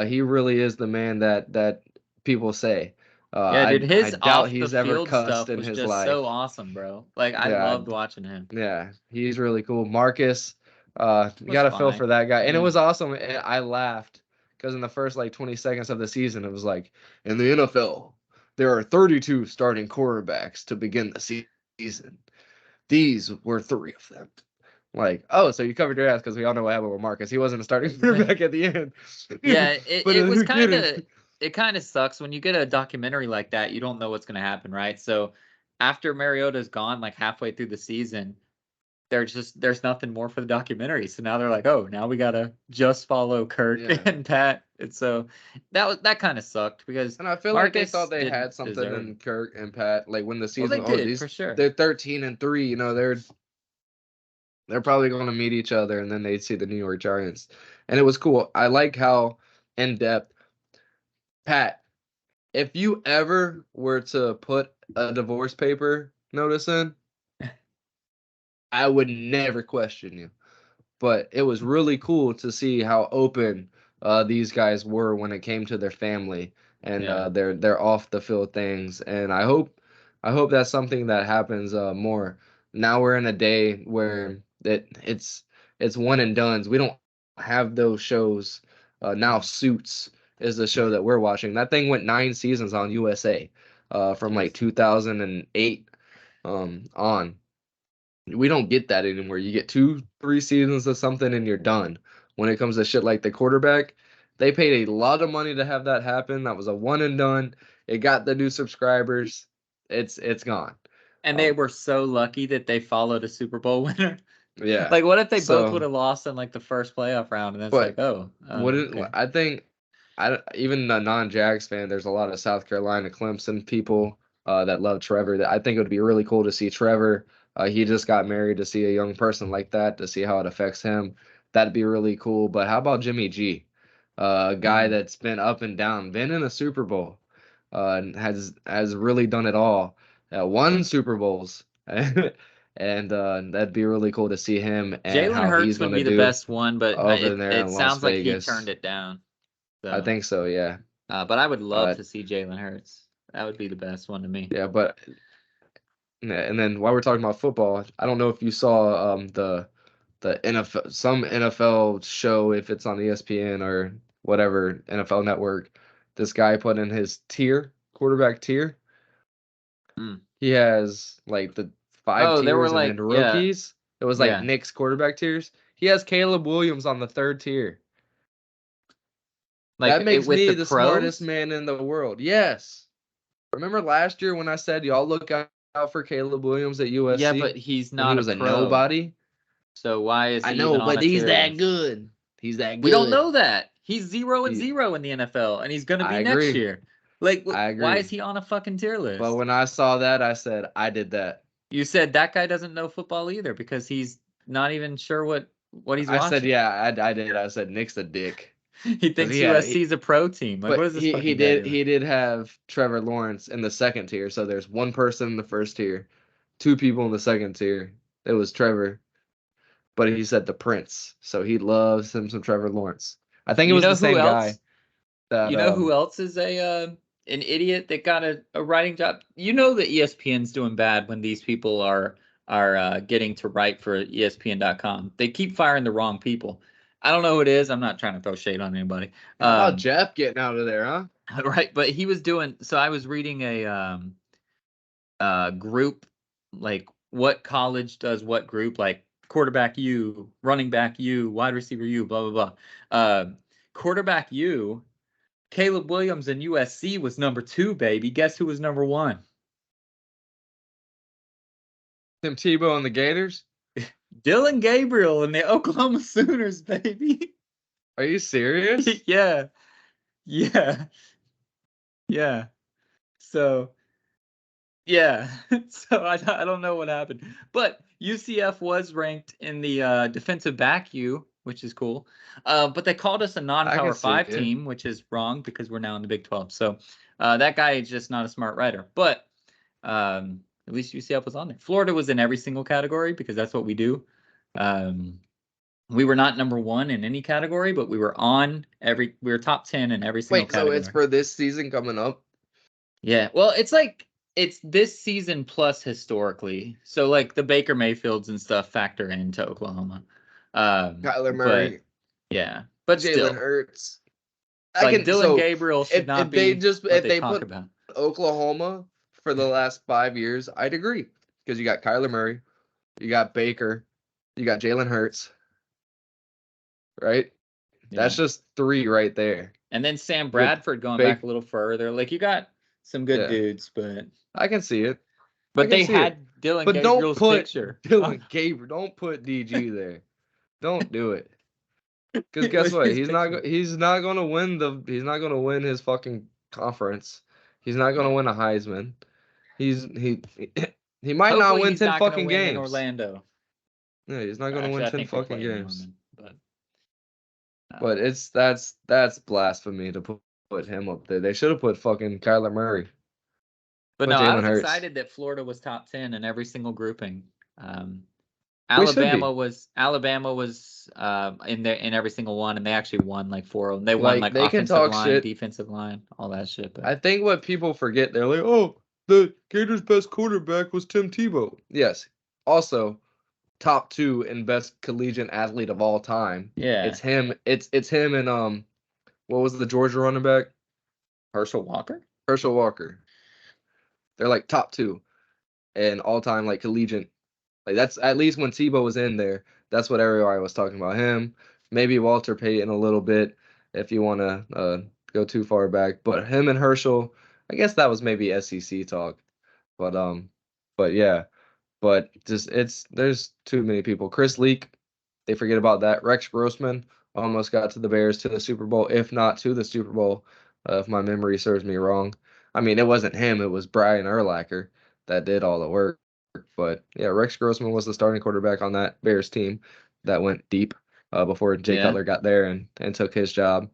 He really is the man that people say. Yeah, dude, I his doubt off the he's ever field cussed stuff in was his just so life. awesome, bro. Like I Yeah, loved watching him. yeah, he's really cool. Marcus, you Was got to feel fine. for that guy. And it Yeah. was awesome. I laughed because in the first like 20 seconds of the season, it was like, in the NFL, there are 32 starting quarterbacks to begin the season. These were 3 of them. Like, oh, so you covered your ass because we all know what happened with Marcus. He wasn't a starting quarterback at the end. Yeah, But it in the was kind beginning, of it kind of sucks when you get a documentary like that. You don't know what's going to happen, right? So after Mariota's gone, like halfway through the season, there's nothing more for the documentary. So now they're like, oh, now we gotta just follow Kirk yeah. and Pat. And so that kind of sucked because And I feel like they Marcus thought they didn't had something deserve. in Kirk and Pat. Like when the Well, they season, oh, did for sure. they're 13-3. You know, they're probably going to meet each other, and then they'd see the New York Giants. And it was cool. I like how in depth, Pat, if you ever were to put a divorce paper notice in, I would never question you. But it was really cool to see how open these guys were when it came to their family and Yeah. their off the field things. And I hope that's something that happens more. Now we're in a day where it's one and dones. We don't have those shows. Now Suits is the show that we're watching. That thing went 9 seasons on USA from like Jeez. 2008 on. We don't get that anymore. You get 2, 3 seasons of something and you're done. When it comes to shit like the quarterback, they paid a lot of money to have that happen. That was a one and done. It got the new subscribers. It's gone. And they were so lucky that they followed a Super Bowl winner. Yeah. Like, what if they both would So, have lost in like the first playoff round? And then it's like, but oh, wouldn't okay. I think even a non-Jags fan, there's a lot of South Carolina, Clemson people that love Trevor. That I think it would be really cool to see Trevor. He just got married, to see a young person like that, to see how it affects him. That'd be really cool. But how about Jimmy G? A guy that's been up and down, been in a Super Bowl, and has really done it all. Won Super Bowls, and that'd be really cool to see him and Jalen how he's Hurts would gonna be the do best one, but over there it in Las sounds like he turned Vegas. it down. I So, think so, yeah. but I would love Uh, to see Jalen Hurts. That would be the best one to me. yeah, but yeah, and then while we're talking about football, I don't know if you saw the NFL, some NFL show, if it's on ESPN or whatever NFL network. This guy put in his quarterback tier. Mm. He has like the 5 Oh, there were tiers and like, then yeah, rookies. It was like yeah, Nick's quarterback tiers. He has Caleb Williams on the 3rd tier. like That it makes with me the the smartest pros. man in the world. Yes. Remember last year when I said y'all look out for Caleb Williams at Yeah, USC but he's when he not a was a pro. nobody? So why is I he even know, on but a he's tier that list? good. He's that We don't good. know that. He's 0 and He, 0 in the NFL, and he's going to be I next agree. year. Like, I why agree. is he on a fucking tier list? But when I saw that, I said, I did that. You said that guy doesn't know football either because he's not even sure what he's I said, watching. yeah, I did. I said, Nick's a dick. He thinks he had, USC's a pro team. Like, what but is this he fucking guy doing? did have Trevor Lawrence in the second tier. So there's one person in the first tier, two people in the second tier. It was Trevor, but he said the Prince. So he loves him some Trevor Lawrence. I think it You was know the who same else? guy that You know who else is an idiot that got a writing job? You know that ESPN's doing bad when these people are getting to write for ESPN.com. They keep firing the wrong people. I don't know who it is. I'm not trying to throw shade on anybody. how about Jeff getting out of there, huh? Right, but he was doing. So I was reading a group, like what college does what group, like quarterback U, running back U, wide receiver U, blah blah blah. Quarterback U. Caleb Williams in USC was number 2, baby. Guess who was number 1? Tim Tebow and the Gators. Dylan Gabriel and the Oklahoma Sooners, baby. Are you serious? Yeah. Yeah. Yeah. So, yeah. So I don't know what happened. But UCF was ranked in the defensive back U, which is cool. But they called us a non-power 5 team, which is wrong because we're now in the Big 12. So that guy is just not a smart writer. But at least UCF was on there. Florida was in every single category because that's what we do. We were not number 1 in any category, but we were we were top 10 in every single category. So it's for this season coming up? Yeah. Well, it's this season plus historically. So like the Baker Mayfields and stuff factor into Oklahoma. Kyler Murray. But yeah. But Jalen Hurts. Like Dylan Gabriel should not be what they talk about. Oklahoma for the last 5 years, I'd agree. Because you got Kyler Murray, you got Baker, you got Jalen Hurts. Right? Yeah. That's just 3 right there. And then Sam Bradford going back a little further. Like you got some good dudes, but I can see it. But they had Dylan Gabriel's picture. Dylan Gabriel, don't put DG there. Don't do it. Because guess what? He's not going to win his fucking conference. He's not going to win a Heisman. He might not win 10 fucking games in Orlando. Yeah, he's not going to win 10 fucking games. But that's blasphemy to put him up there. They should have put fucking Kyler Murray. But no, I was excited that Florida was top 10 in every single grouping. Alabama was in every single one, and they actually won like 4 of them. They won like offensive line, defensive line, all that shit. But I think what people forget, they're like, oh, the Gators' best quarterback was Tim Tebow. Yes. Also, top 2 and best collegiate athlete of all time. Yeah. It's him. It's him and what was the Georgia running back? Herschel Walker. They're like top 2 and all time like collegiate. Like that's at least when Tebow was in there. That's what everybody was talking about him. Maybe Walter Payton a little bit if you want to go too far back. But him and Herschel, I guess that was maybe SEC talk. But yeah. But just there's too many people. Chris Leak, they forget about that. Rex Grossman almost got to the Bears to the Super Bowl, if not to the Super Bowl, if my memory serves me wrong. I mean, it wasn't him. It was Brian Urlacher that did all the work. But yeah, Rex Grossman was the starting quarterback on that Bears team that went deep before Jay Cutler got there and took his job.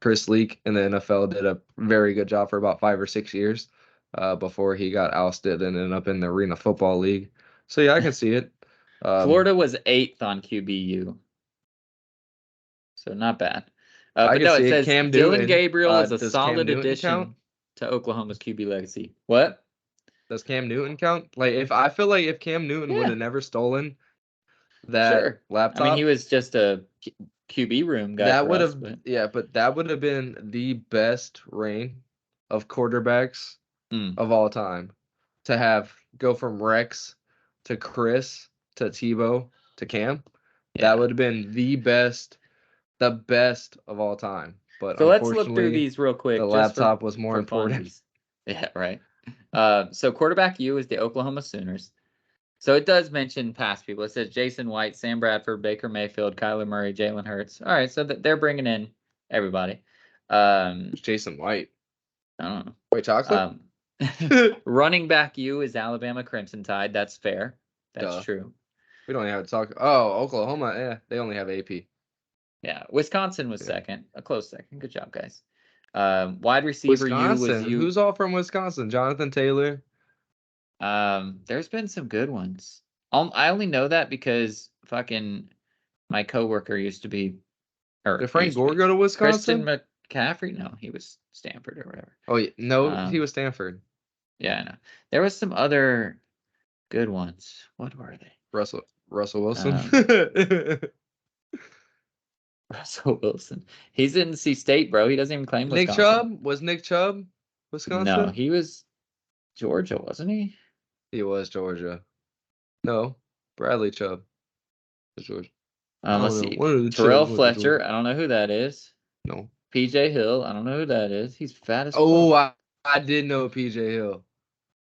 Chris Leak in the NFL did a very good job for about 5 or 6 years before he got ousted and ended up in the Arena Football League. So yeah, I can see it. Florida was 8th on QBU, so not bad. But no, it says Cam Dylan Gabriel is a solid addition to Oklahoma's QB legacy. What? Does Cam Newton count? Like if Cam Newton would have never stolen that laptop, I mean, he was just a QB room guy. That would have, but that would have been the best reign of quarterbacks of all time. To go from Rex to Chris to Tebow to Cam, that would have been the best of all time. But so let's look through these real quick. The laptop was more important. Yeah, right. So quarterback U is the Oklahoma Sooners. So it does mention past people. It says Jason White, Sam Bradford, Baker Mayfield, Kyler Murray, Jalen Hurts. All right, so they're bringing in everybody. Jason White. I don't know. Wait, chocolate? Running back U is Alabama Crimson Tide. That's fair. That's Duh. true. We don't even have to talk. Oh, Oklahoma. Yeah, they only have AP. Yeah, Wisconsin was Yeah. second, a close second. Good job, guys. Wide receiver U was Wisconsin. you. Who's all from Wisconsin? Jonathan Taylor. There's been some good ones. I only know that because fucking my coworker used to be, or Did Frank used to be, Gore go to Christian Wisconsin? McCaffrey. No, he was Stanford or whatever. Oh, yeah. No, he Um, was Stanford. Yeah, I know. There was some other good ones. What were they? Russell Wilson. Russell Wilson. He's in NC State, bro. He doesn't even claim Nick Wisconsin. Chubb? Was Nick Chubb No, Wisconsin? he was Georgia, wasn't he? He was Georgia. No, Bradley Chubb was Georgia. I Let's don't know. see. One of the Terrell Chubbs went to Fletcher. Georgia. I don't know who that is. No. PJ Hill. I don't know who that is. He's fat as Oh, fuck. I did know PJ Hill.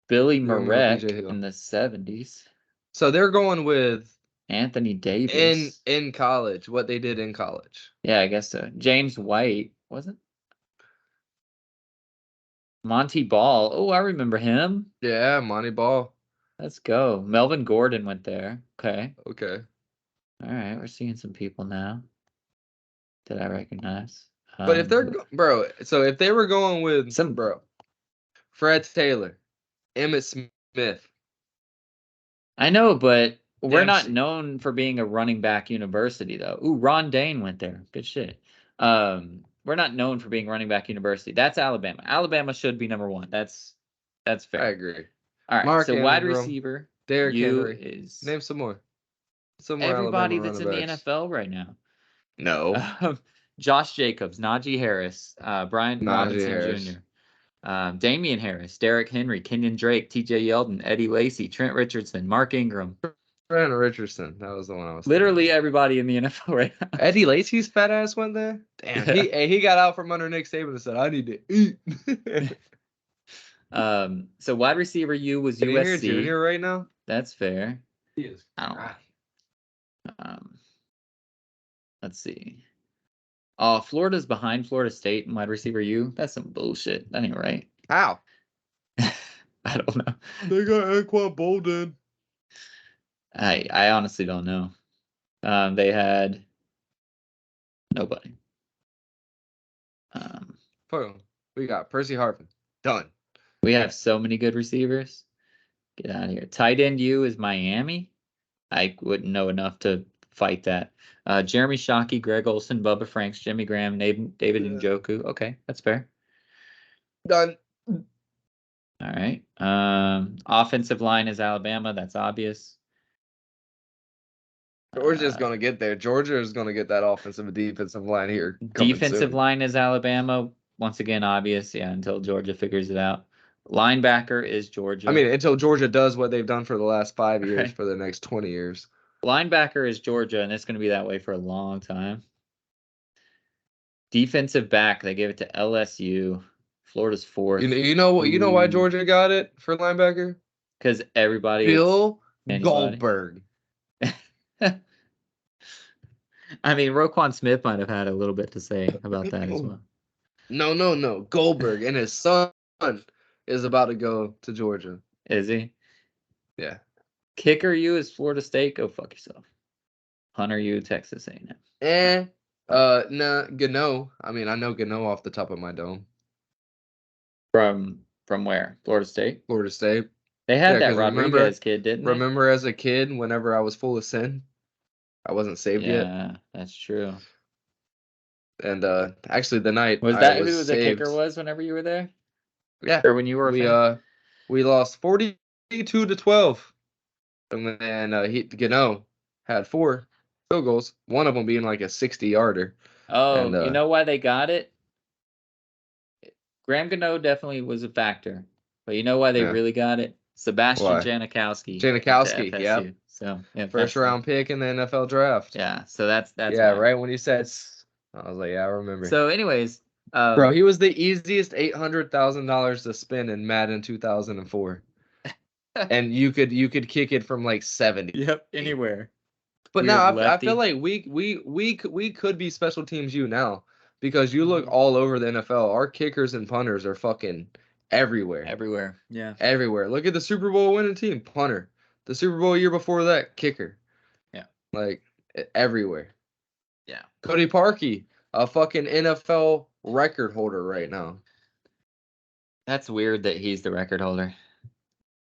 Billy You remember Marek PJ Hill? in the 70s. So they're going with Anthony Davis. in college, what they did in college. Yeah, I guess so. James White, wasn't? Monty Ball. Oh, I remember him. Yeah, Monty Ball. Let's go. Melvin Gordon went there. Okay. Okay. All right. We're seeing some people now that I recognize. But if they're bro, so if they were going with Fred Taylor, Emmitt Smith. I know, but we're not Dempsey. known for being a running back university, though. Ooh, Ron Dane went there. Good shit. We're not known for being running back university. That's Alabama. Alabama should be number one. That's fair. I agree. All right. Mark So wide Ingram, receiver, Derrick Henry. is Name some more. Some more everybody Alabama that's in running the backs. NFL right now. No. Josh Jacobs, Najee Harris, Brian Robinson Harris. Jr., Damian Harris, Derrick Henry, Kenyon Drake, T.J. Yeldon, Eddie Lacy, Trent Richardson, Mark Ingram. Trent Richardson. That was the one I was Literally thinking. everybody in the NFL right now. Eddie Lacy's fat ass went there. Damn, Yeah. he got out from under Nick Saban and said, "I need to eat." So wide receiver U was Are you here, USC. Junior, right now? That's fair. He is. I don't know. Let's see. Oh, Florida's behind Florida State in wide receiver U. That's some bullshit. That ain't right. How? I don't know. They got Anquan Bolden. I honestly don't know. They had nobody. We got Percy Harvin. Done. We have so many good receivers. Get out of here. Tight end U is Miami. I wouldn't know enough to fight that. Jeremy Shockey, Greg Olson, Bubba Franks, Jimmy Graham, David Njoku. Okay, that's fair. Done. All right. Offensive line is Alabama. That's obvious. Georgia's gonna get there. Georgia is gonna get that offensive and defensive line here. Defensive line is Alabama. Once again, obvious. Yeah, until Georgia figures it out. Linebacker is Georgia. I mean, until Georgia does what they've done for the last 5 years, Right. for the next 20 years. Linebacker is Georgia, and it's going to be that way for a long time. Defensive back, they gave it to LSU. Florida's fourth. You know why Georgia got it for linebacker? Because everybody. Bill Goldberg. I mean, Roquan Smith might have had a little bit to say about that as well. No. Goldberg and his son is about to go to Georgia. Is he? Yeah. Kicker U is Florida State. Go fuck yourself. Hunter U, Texas A&M. Nah, Gano. I mean, I know Gano off the top of my dome. From where? Florida State? Florida State. They had that Rodriguez kid, didn't they? Remember as a kid, whenever I was full of sin, I wasn't saved yet. Yeah, that's true. And actually, the night was that who the kicker was whenever you were there? Yeah. Or when you were we lost 42-12, and then Gano had 4 field goals, one of them being like a 60-yarder. Oh, and, you know why they got it? Graham Gano definitely was a factor, but you know why they really got it? Sebastian Janikowski. Janikowski, yeah. So yeah, first round pick in the NFL draft. Yeah, so that's yeah, why. Right when you said, I was like, yeah, I remember. So, anyways, bro, he was the easiest $800,000 to spend in Madden 2004, and you could kick it from like 70. Yep, anywhere. But now I feel like we could be special teams you now. because you look all over the NFL, our kickers and punters are fucking everywhere. Everywhere. Yeah. Everywhere. Look at the Super Bowl winning team, punter. The Super Bowl year before that, kicker. Yeah. Like everywhere. Yeah. Cody Parkey, a fucking NFL record holder right now. That's weird that he's the record holder.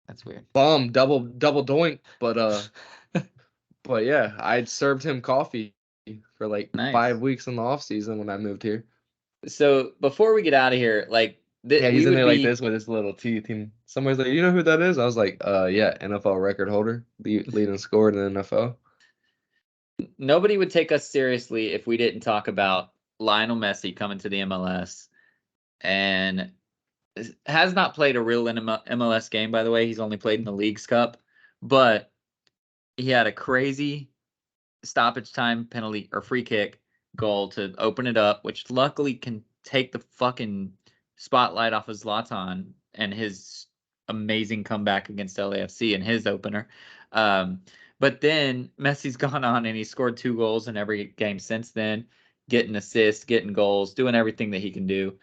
That's weird. Bum, double doink, but yeah, I'd served him coffee for like Nice. 5 weeks in the off season when I moved here. So before we get out of here, like Yeah, he's we in would there be like this with his little teeth. Somebody's like, you know who that is? I was like, yeah, NFL record holder, leading scorer in the NFL. nobody would take us seriously if we didn't talk about Lionel Messi coming to the MLS and has not played a real MLS game, by the way. He's only played in the Leagues Cup, but he had a crazy stoppage time penalty or free kick goal to open it up, which luckily can take the fucking spotlight off of Zlatan and his amazing comeback against LAFC in his opener. But then Messi's gone on and he scored 2 goals in every game since then, getting assists, getting goals, doing everything that he can do.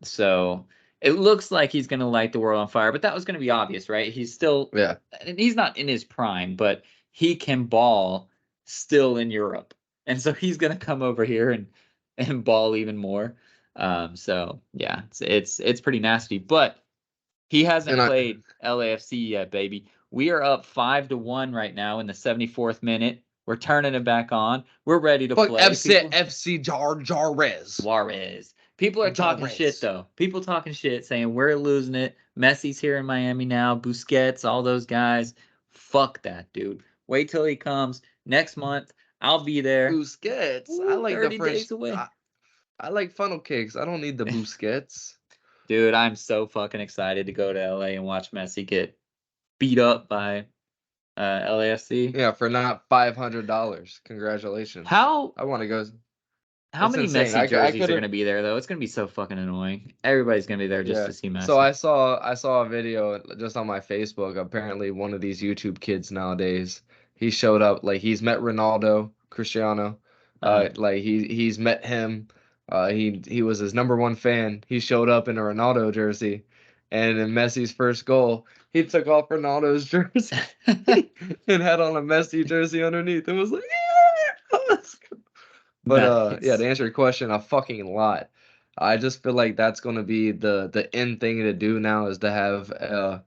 So it looks like he's going to light the world on fire, but that was going to be obvious, right? He's still, and he's not in his prime, but he can ball still in Europe. And so he's going to come over here and ball even more. So yeah, it's pretty nasty, but he hasn't played LAFC yet, baby. We are up 5-1 right now in the 74th minute. We're turning it back on. We're ready to play. FC Juarez. People are talking shit though. People talking shit saying we're losing it. Messi's here in Miami now. Busquets, all those guys. Fuck that, dude. Wait till he comes next month. I'll be there. Busquets. I like 30 the French. days away. I like funnel cakes. I don't need the Busquets. Dude, I'm so fucking excited to go to LA and watch Messi get beat up by LAFC. Yeah, for not $500. Congratulations. I want to go. How many Messi jerseys are going to be there, though? It's going to be so fucking annoying. Everybody's going to be there just to see Messi. So I saw a video just on my Facebook. Apparently, one of these YouTube kids nowadays, he showed up, like he's met Ronaldo, Cristiano, like he's met him. He was his #1 fan. He showed up in a Ronaldo jersey, and in Messi's first goal, he took off Ronaldo's jersey and had on a Messi jersey underneath, and was like, yeah, let's go. But yeah, to answer your question, a fucking lot. I just feel like that's going to be the end thing to do now, is to have a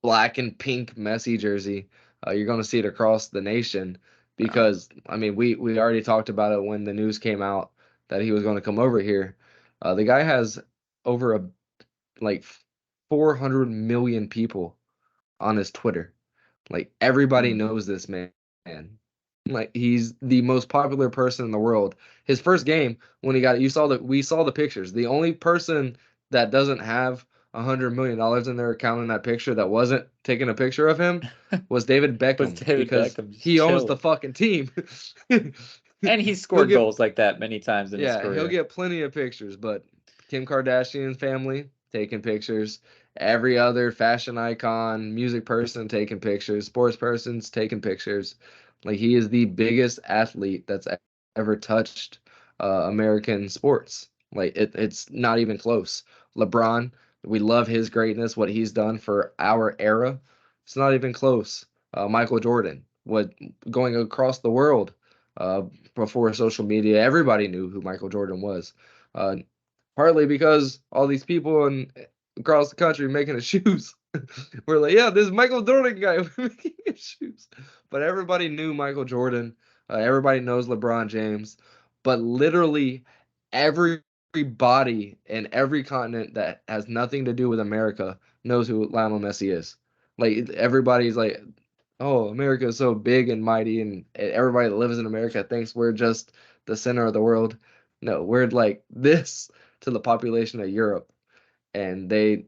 black and pink Messi jersey. You're going to see it across the nation because I mean we already talked about it when the news came out that he was going to come over here. The guy has over like 400 million people on his Twitter. Like everybody knows this man. Like he's the most popular person in the world. His first game when he got it, we saw the pictures. The only person that doesn't have $100 million in their account in that picture that wasn't taking a picture of him was David Beckham, because he owns the fucking team. And he's scored goals like that many times in his career. Yeah, he'll get plenty of pictures, but Kim Kardashian's family taking pictures. Every other fashion icon, music person taking pictures, sports person's taking pictures. Like he is the biggest athlete that's ever touched American sports. Like it's not even close. LeBron, we love his greatness, what he's done for our era. It's not even close. Michael Jordan, going across the world before social media, everybody knew who Michael Jordan was. Partly because all these people across the country making his shoes. We're like, yeah, this Michael Jordan guy making his shoes. But everybody knew Michael Jordan. Everybody knows LeBron James. But literally everybody in every continent that has nothing to do with America knows who Lionel Messi is. Like everybody's like, oh, America is so big and mighty, and everybody that lives in America thinks we're just the center of the world. No, we're like this to the population of Europe, and they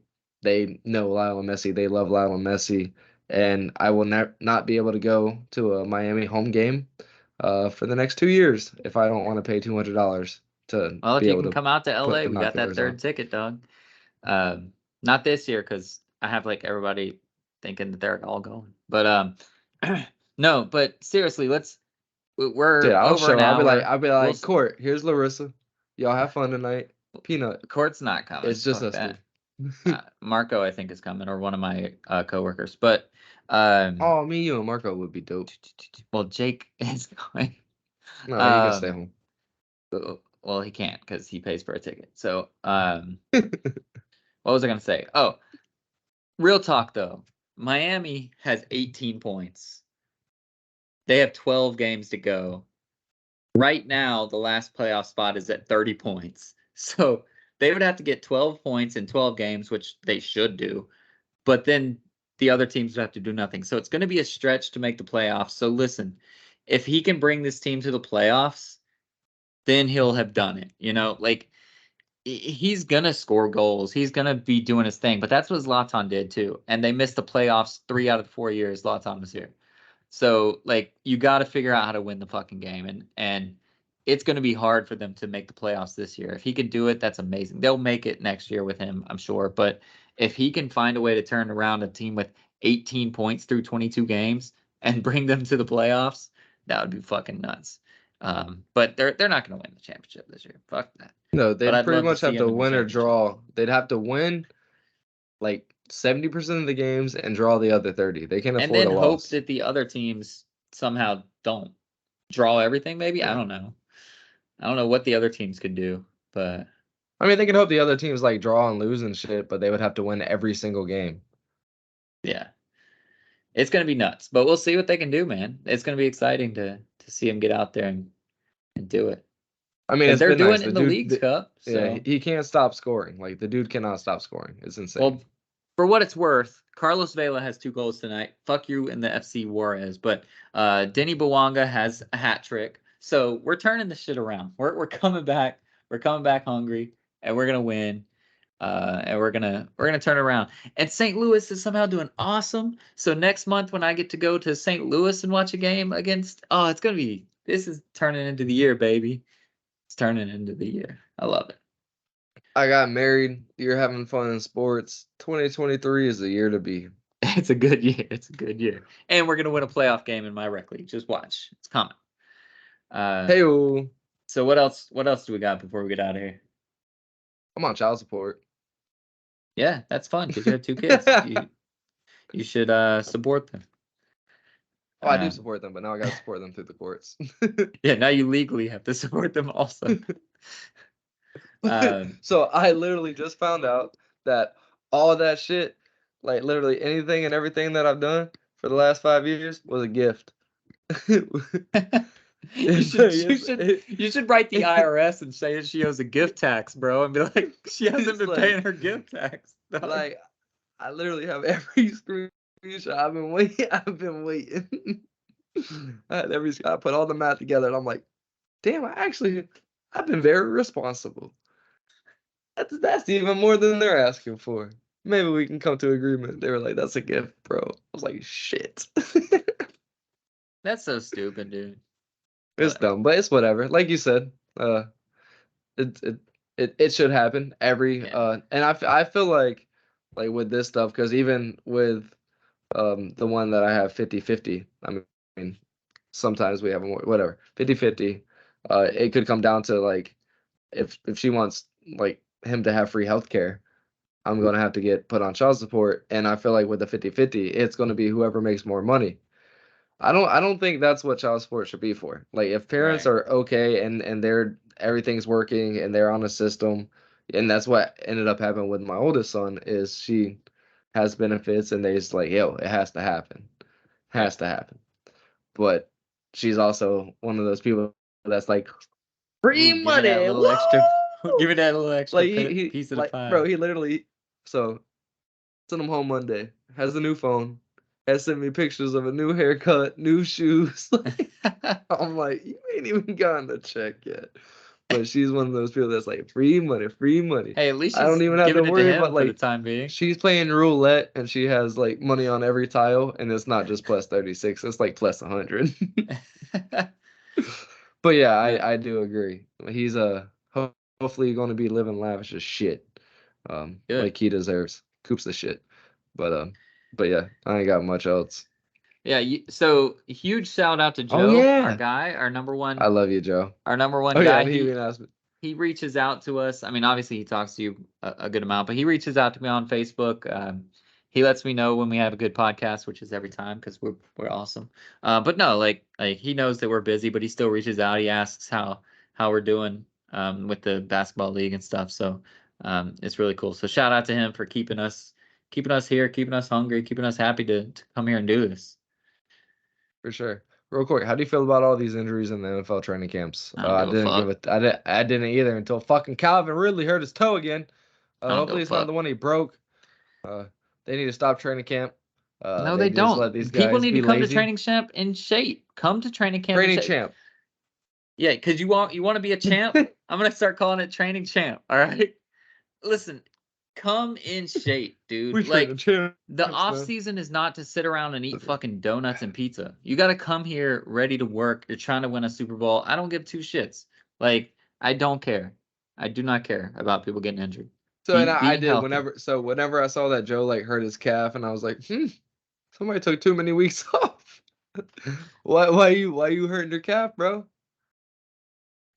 know Lionel Messi. They love Lionel Messi, and I will not be able to go to a Miami home game for the next 2 years if I don't want to pay $200 to. Well, if you can come out to LA, we got that third ticket, dog. Not this year because I have like everybody thinking that they're all going. But no, but seriously, let's We're Dude, I'll over show an her. hour. I'll be like, Court, here's Larissa. Y'all have fun tonight. Peanut. Court's not coming. It's just Fuck us that. three. Marco, I think, is coming, or one of my coworkers. But um, Oh, me, you, and Marco would be dope. well, Jake is going. No, he can stay home. Well, he can't because he pays for a ticket. So, what was I gonna say? Oh, real talk though. Miami has 18 points. They have 12 games to go. Right now, the last playoff spot is at 30 points. So they would have to get 12 points in 12 games, which they should do. But then the other teams would have to do nothing. So it's going to be a stretch to make the playoffs. So listen, if he can bring this team to the playoffs, then he'll have done it. You know, like he's going to score goals. He's going to be doing his thing. But that's what Zlatan did too. And they missed the playoffs 3 out of the 4 years Zlatan was here. So like you got to figure out how to win the fucking game, and it's going to be hard for them to make the playoffs this year. If he could do it, that's amazing. They'll make it next year with him, I'm sure. But if he can find a way to turn around a team with 18 points through 22 games and bring them to the playoffs, that would be fucking nuts. But they're not going to win the championship this year. Fuck that. No, But they'd I'd pretty love to much see have him to in the win or championship. draw. They'd have to win like 70% of the games and draw the other 30. They can't And afford then a hope loss. that the other teams somehow don't draw everything. Maybe I don't know. I don't know what the other teams could do, but I mean, they can hope the other teams like draw and lose and shit, but they would have to win every single game. yeah, it's gonna be nuts. But we'll see what they can do, man. It's gonna be exciting to see him get out there and do it. I mean, Because it's they're been doing nice. it The in the dude, Leagues Cup. yeah, So he can't stop scoring. Like the dude cannot stop scoring. It's insane. well, for what it's worth, Carlos Vela has 2 goals tonight. Fuck you in the FC Juarez, but Denny Bawanga has a hat trick. So we're turning the shit around. We're coming back. We're coming back hungry, and we're gonna win. And we're gonna turn around. And St. Louis is somehow doing awesome. So next month when I get to go to St. Louis and watch a game against, it's gonna be. This is turning into the year, baby. It's turning into the year. I love it. I got married. You're having fun in sports. 2023 is the year to be. It's a good year. It's a good year. And we're gonna win a playoff game in my rec league. Just watch. It's coming. Hey, So what else? What else do we got before we get out of here? I'm on child support. Yeah, that's fun because you have 2 kids. You should support them. Oh, I do support them, but now I got to support them through the courts. Yeah, now you legally have to support them also. So I literally just found out that all that shit, like literally anything and everything that I've done for the last 5 years was a gift. You should write the IRS and say that she owes a gift tax, bro, and be like, she hasn't been paying her gift tax. Dog. Like, I literally have every screenshot. I've been waiting. I put all the math together, and I'm like, damn, I've been very responsible. That's even more than they're asking for. Maybe we can come to agreement. They were like, that's a gift, bro. I was like, shit. That's so stupid, dude. It's dumb, but it's whatever. Like you said, it should happen and I feel like with this stuff, because even with the one that I have 50-50, I mean sometimes we have more, whatever, 50-50, it could come down to like if she wants like him to have free healthcare, I'm gonna have to get put on child support, and I feel like with the 50-50, it's gonna be whoever makes more money. I don't think that's what child support should be for. Like if parents Right. are okay and they're everything's working and they're on a system, and that's what ended up happening with my oldest son is she has benefits and they just like, yo, it has to happen. Has to happen. But she's also one of those people that's like free Ooh, give me that money. little extra. Give me Woo! that little extra Like he piece of the like pie. bro, he literally so sent him home Monday, has a new phone, has sent me pictures of a new haircut, new shoes. I'm like, you ain't even gotten the check yet. But she's one of those people that's like, free money, free money. Hey, at least I don't she's even have to giving it to worry him about for the like, time being. she's playing roulette and she has like money on every tile, and it's not just plus 36, it's like plus 100. But yeah, I do agree. He's hopefully going to be living lavish as shit, Good. like he deserves. Coops the shit, but yeah, I ain't got much else. Yeah. So huge shout out to Oh Joe, our yeah. guy, our I love you, Joe. number one Oh yeah, guy. and he even asked me. He reaches out to us. I mean, obviously he talks to you a good amount, but he reaches out to me on Facebook. He lets me know when we have a good podcast, which is every time because we're awesome. But no, like he knows that we're busy, but he still reaches out. He asks how we're doing with the basketball league and stuff. So it's really cool. So shout out to him for keeping us here, keeping us hungry, keeping us happy to come here and do this. For sure. Real quick, how do you feel about all these injuries in the NFL training camps? I don't I give a didn't give fuck. it. I didn't either until fucking Calvin Ridley hurt his toe again. I don't give a Hopefully it's not fuck. the one he broke. They need to stop training camp. No, They they just don't. let these People guys need to be come to lazy. training camp in shape. Come to training camp in Training shape. champ. Yeah, because you want to be a champ. I'm gonna start calling it training champ. All right. Listen, come in shape, We dude. training Like champs, the off man. season is not to sit around and eat fucking donuts and pizza. You got to come here ready to work. You're trying to win a Super Bowl. I don't give two shits. Like I don't care. I do not care about people getting injured. So and I Be did healthy. whenever I saw that Joe like hurt his calf, and I was like, somebody took too many weeks off. Why you hurting your calf, bro?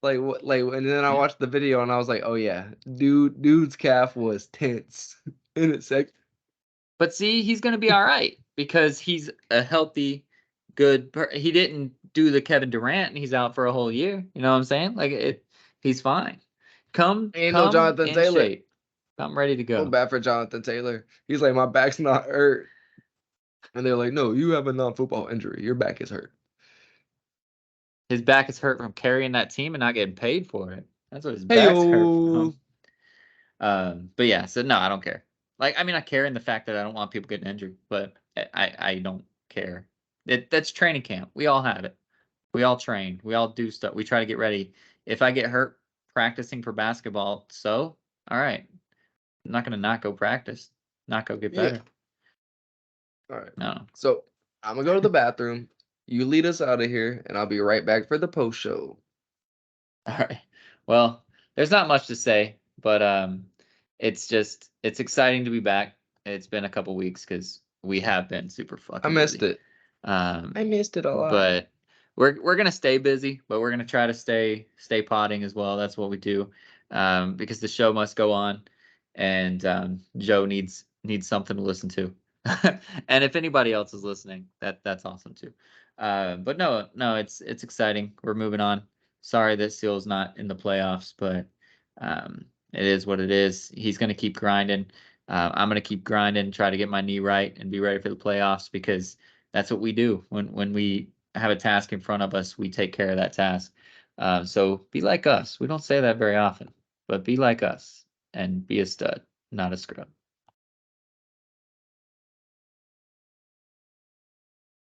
Like what? Like, and then I Yeah. watched the video and I was like, oh yeah, dude's calf was tense in a sec. But see, he's going to be all right because he's a healthy, good. He didn't do the Kevin Durant and he's out for a whole year. You know what I'm saying? Like he's fine. Ain't no Come Jonathan in Taylor. shape. I'm ready to Feel go. bad for Jonathan Taylor. He's like, my back's not hurt, and they're like, no, you have a non-football injury. Your back is hurt. His back is hurt from carrying that team and not getting paid for it. That's what his Hey back's hurt yo. from. But yeah, so no, I don't care. Like, I mean, I care in the fact that I don't want people getting injured, but I don't care. That's training camp. We all have it. We all train. We all do stuff. We try to get ready. If I get hurt practicing for basketball, so all right, I'm not gonna not go practice, not go get Yeah. better. All right. No. So I'm gonna go to the bathroom. You lead us out of here, and I'll be right back for the post show. All right. Well, there's not much to say, but it's exciting to be back. It's been a couple weeks because we have been super I fucking missed busy. it. Um, I missed it a lot. but we're gonna stay busy, but we're gonna try to stay potting as well. That's what we do, because the show must go on, and Joe needs something to listen to. And if anybody else is listening, that's awesome too. But no, it's exciting. We're moving on. Sorry that Seal's not in the playoffs, but it is what it is. He's gonna keep grinding. I'm gonna keep grinding, try to get my knee right, and be ready for the playoffs because that's what we do when we have a task in front of us. We take care of that task. So be like us. We don't say that very often, but be like us and be a stud, not a scrub.